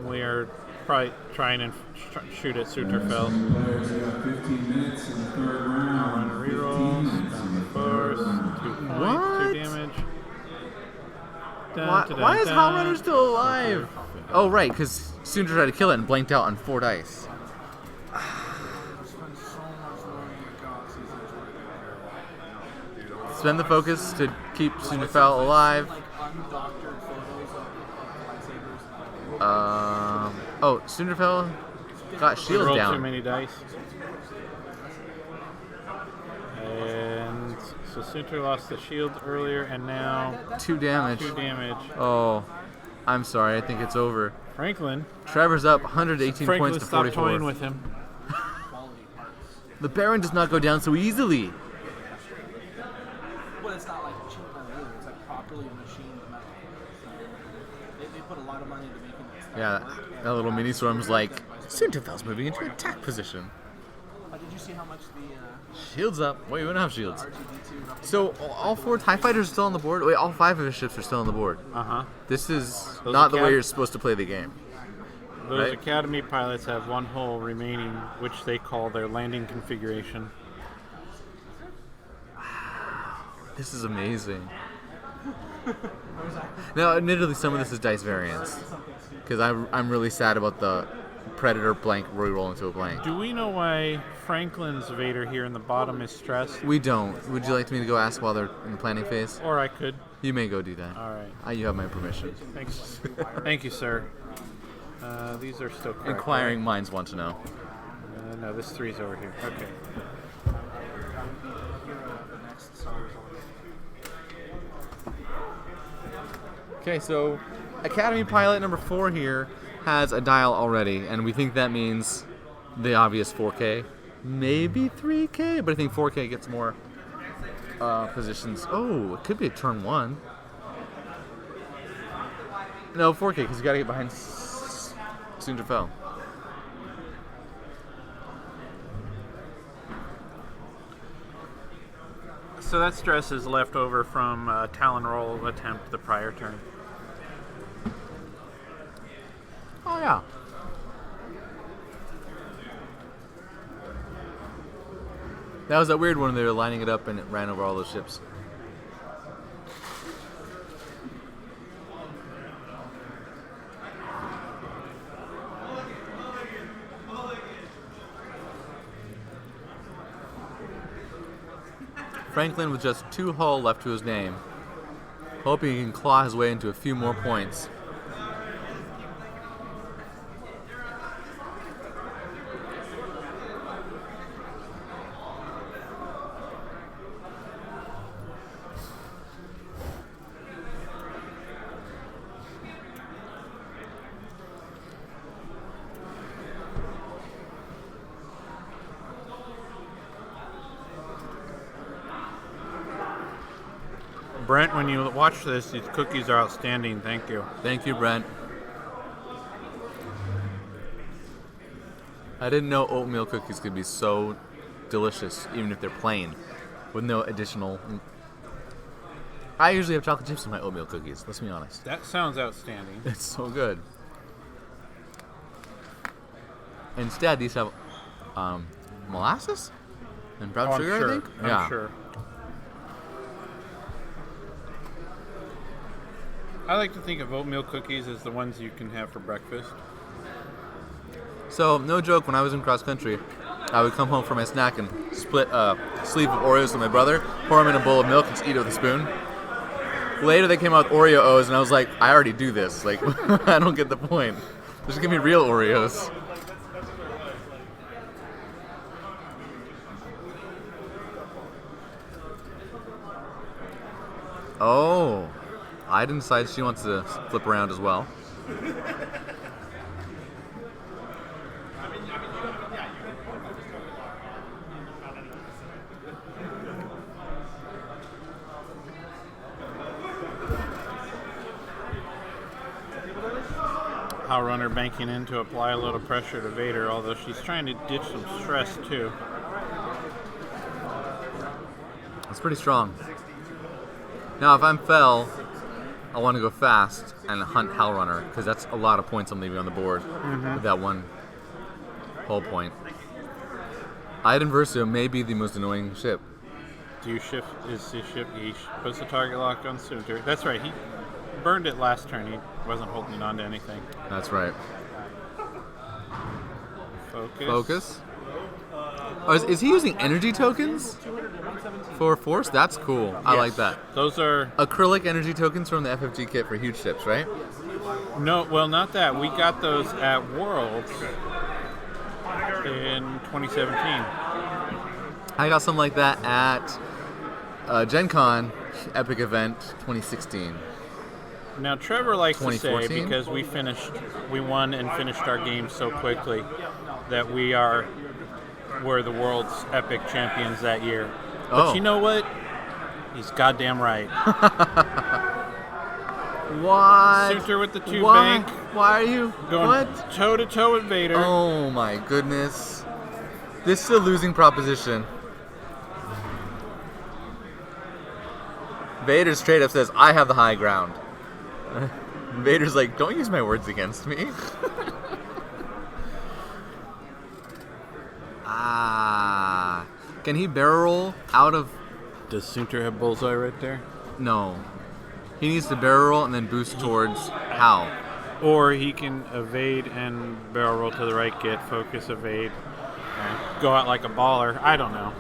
We are probably trying and shoot at Sudafel. 15 minutes in the third round. On a reroll. Down the force. 2 points. 2 damage. Why is Howrunner still alive? Oh, right, because Soontir tried to kill it and blanked out on 4 dice. Spend the focus to keep Sunderfell alive. Like undoctored photos of lightsabers. Oh, Sunderfell got We shields rolled too down. many dice. And so Sunter lost the shield earlier, and now 2 damage. 2 damage. Oh, I'm sorry. I think it's over. Franklin. Trevor's up 118 Franklin, points to stop 44. toying with him. Quality parts. The Baron does not go down so easily. But it's not like cheap metal either. It's like properly machined metal. So they put a lot of money into making this stuff Yeah, work. that little mini storm's like, Sunderfell's moving into attack position. Did you see how much the Shields up. Wait, we don't have shields. RGB2 roughly? So all 4 TIE fighters are still on the board? Wait, all 5 of his ships are still on the board. Uh-huh. This is Those not the are way cap- you're supposed to play the game. Those Right. Academy pilots have 1 hull remaining, which they call their landing configuration. This is amazing. Now, admittedly, some of this is dice variance. Because I'm really sad about the Predator blank re-roll into a blank. Do we know why Franklin's Vader here in the bottom is stressed? We don't. Would you like me to go ask while they're in the planning phase? Or I could. You may go do that. All right. You have my permission. Thanks. Thank you, sir. These are still correct. Inquiring minds want to know. right? No, this 3's over here. Okay. The next Star Wars Okay, so Academy pilot number 4 here has a dial already, and we think that means the obvious 4K, maybe 3K, but I think 4K gets more positions. Oh, it could be a turn 1. No, 4K, because you got to get behind Sunderfell. So that stress is left over from Talon roll attempt the prior turn. Oh, yeah. That was that weird one. They were lining it up and it ran over all those ships. Franklin with just 2 hull left to his name, hoping he can claw his way into a few more points. Brent, when you watch this, these cookies are outstanding. Thank you. Thank you, Brent. I didn't know oatmeal cookies could be so delicious, even if they're plain, with no additional. I usually have chocolate chips in my oatmeal cookies. Let's be honest. That sounds outstanding. It's so good. Instead, these have molasses and brown Oh, I'm sugar. sure. I think. I'm sure. I like to think of oatmeal cookies as the ones you can have for breakfast. So, no joke, when I was in cross country, I would come home for my snack and split a sleeve of Oreos with my brother, pour them in a bowl of milk, and just eat it with a spoon. Later, they came out with Oreo O's, and I was like, I already do this. Like, I don't get the point. Just give me real Oreos. Oh, Iden decides she wants to flip around as well. Runner banking in to apply a little pressure to Vader, although she's trying to ditch some stress too. It's pretty strong. Now, if I'm Fell, I want to go fast and hunt Hellrunner, because that's a lot of points I'm leaving on the board with that one hull point. Iden Versio may be the most annoying ship. Do you shift? Is his ship? He puts the target lock on Sunter. That's right. He burned it last turn. He wasn't holding it on to anything. That's right. Focus. Focus. Oh, is he using energy tokens? 117. For Force, that's cool. I like Yes. that. Those are Acrylic energy tokens from the FFG kit for huge ships, right? no, well, not that. We got those at Worlds in 2017. I got something like that at Gen Con Epic Event 2016. Now Trevor likes to say 2014? because we won and finished our game so quickly that we're the world's epic champions that year. But Oh. you know what? He's goddamn right. What? Suter with the two Why? bank. Why are you Going what? toe to toe with Vader. Oh my goodness. This is a losing proposition. Vader straight up says, I have the high ground. Vader's like, don't use my words against me. Can he barrel roll out of... Does Suter have bullseye right there? No. He needs to barrel roll and then boost towards Hal. Or he can evade and barrel roll to the right, get focus, evade, and go out like a baller. I don't know.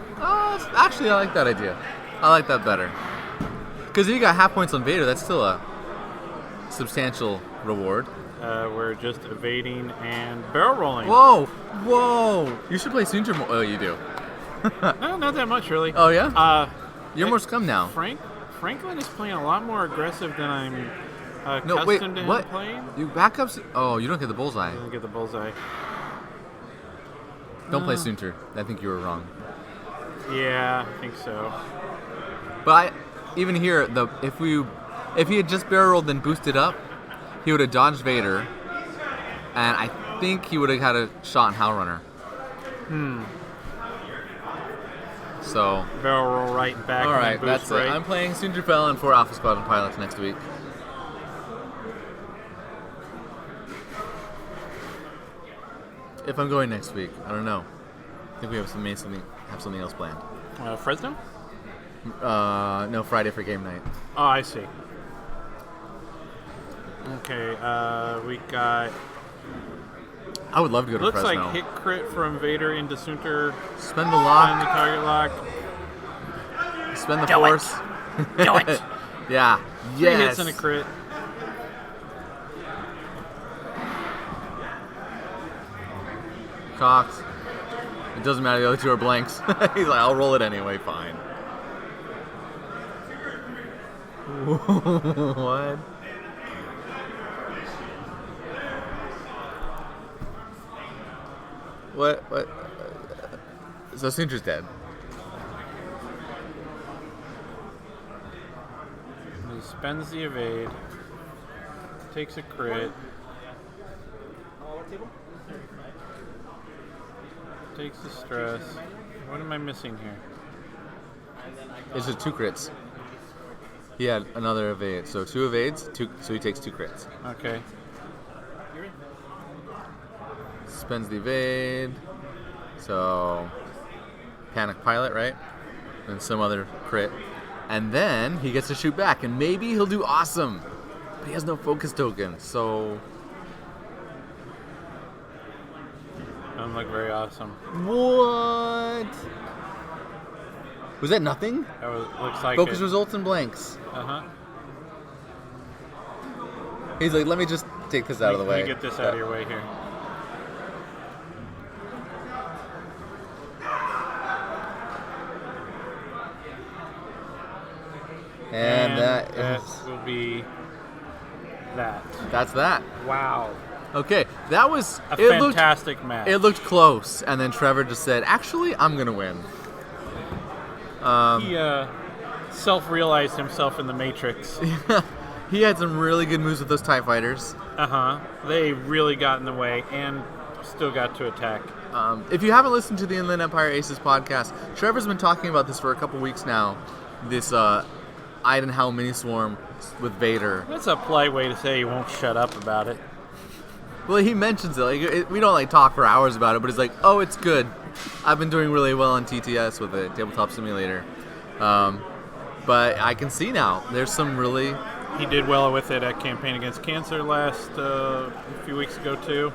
Actually, I like that idea. I like that better. Because if you got half points on Vader, that's still a substantial reward. We're just evading and barrel rolling. Whoa! Whoa! You should play Sunter more. Oh, you do. No, not that much really. Oh, yeah? You're I- more scum now. Franklin is playing a lot more aggressive than I'm No, accustomed wait, to him what? playing. You backups? Oh, you don't get the bullseye. Doesn't get the bullseye. Don't play Sunter. I think you were wrong. Yeah, I think so. But even here, if he had just barrel rolled then boosted up, he would have dodged Vader, and I think he would have had a shot on Hal Runner. So, Barrel roll right and back. all and right, then that's boost it. right. I'm playing Sunter Fell and 4 Alpha Squadron pilots next week. If I'm going next week, I don't know. I think we have something else planned. Fresno? No, Friday for game night. Oh, I see. Okay, we got. I would love to go to Looks Fresno. like hit crit from Vader into Sunter. Spend the On the lock, target lock. spend the Do it. force. Do it. Yeah. 3 Yes. hits and a crit. Cocked. It doesn't matter. The other 2 are blanks. He's like, I'll roll it anyway. Fine. What? What? So Sunter's dead. He spends the evade. Takes a crit. Takes the stress. What am I missing here? It's just 2 crits. He had another evade, so 2 evades, so he takes 2 crits. Okay. Spends the evade, so panic pilot, right? And some other crit. And then he gets to shoot back, and maybe he'll do awesome. But he has no focus token, so... Doesn't look very awesome. What? Was that nothing? Looks like Focus it. results in blanks. Uh-huh. He's like, let me just take this out of the way. Let me get this out of your way here. And that that is... will be that. That's that. Wow. Okay, that was... A it looked, fantastic match. it looked close, and then Trevor just said, actually, I'm going to win. He self-realized himself in the Matrix. He had some really good moves with those TIE fighters. Uh-huh. They really got in the way and still got to attack. If you haven't listened to the Inland Empire Aces podcast, Trevor's been talking about this for a couple weeks now. This Eisenhower mini swarm with Vader. That's a polite way to say he won't shut up about it. Well, he mentions it. Like we don't talk for hours about it, but he's like, "Oh, it's good. I've been doing really well on TTS with the tabletop simulator." But I can see now there's some really... He did well with it at Campaign Against Cancer last a few weeks ago too.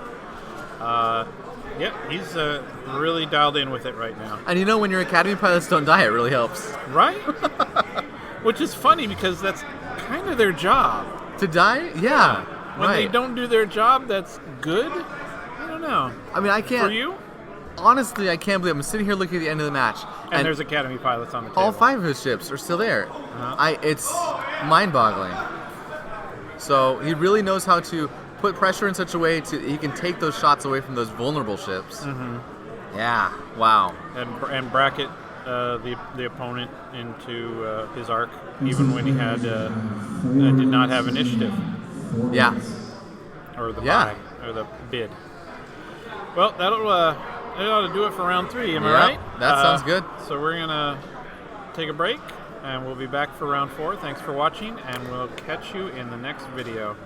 Yep, he's really dialed in with it right now. And you know, when your academy pilots don't die, it really helps. Right? Which is funny because that's kind of their job. To die? Yeah. When right. they don't do their job, that's good? I don't know. I mean, I can't. For you? Honestly, I can't believe I'm sitting here looking at the end of the match. And there's Academy pilots on the table. all 5 of his ships are still there. It's mind-boggling. So he really knows how to put pressure in such a way he can take those shots away from those vulnerable ships. Mm-hmm. Yeah. Wow. And bracket the opponent into his arc, even when he had did not have initiative. Yeah. Or the buy, or the bid. Well, that ought to do it for round 3. Am I right? That sounds good. So we're gonna take a break, and we'll be back for round 4. Thanks for watching, and we'll catch you in the next video.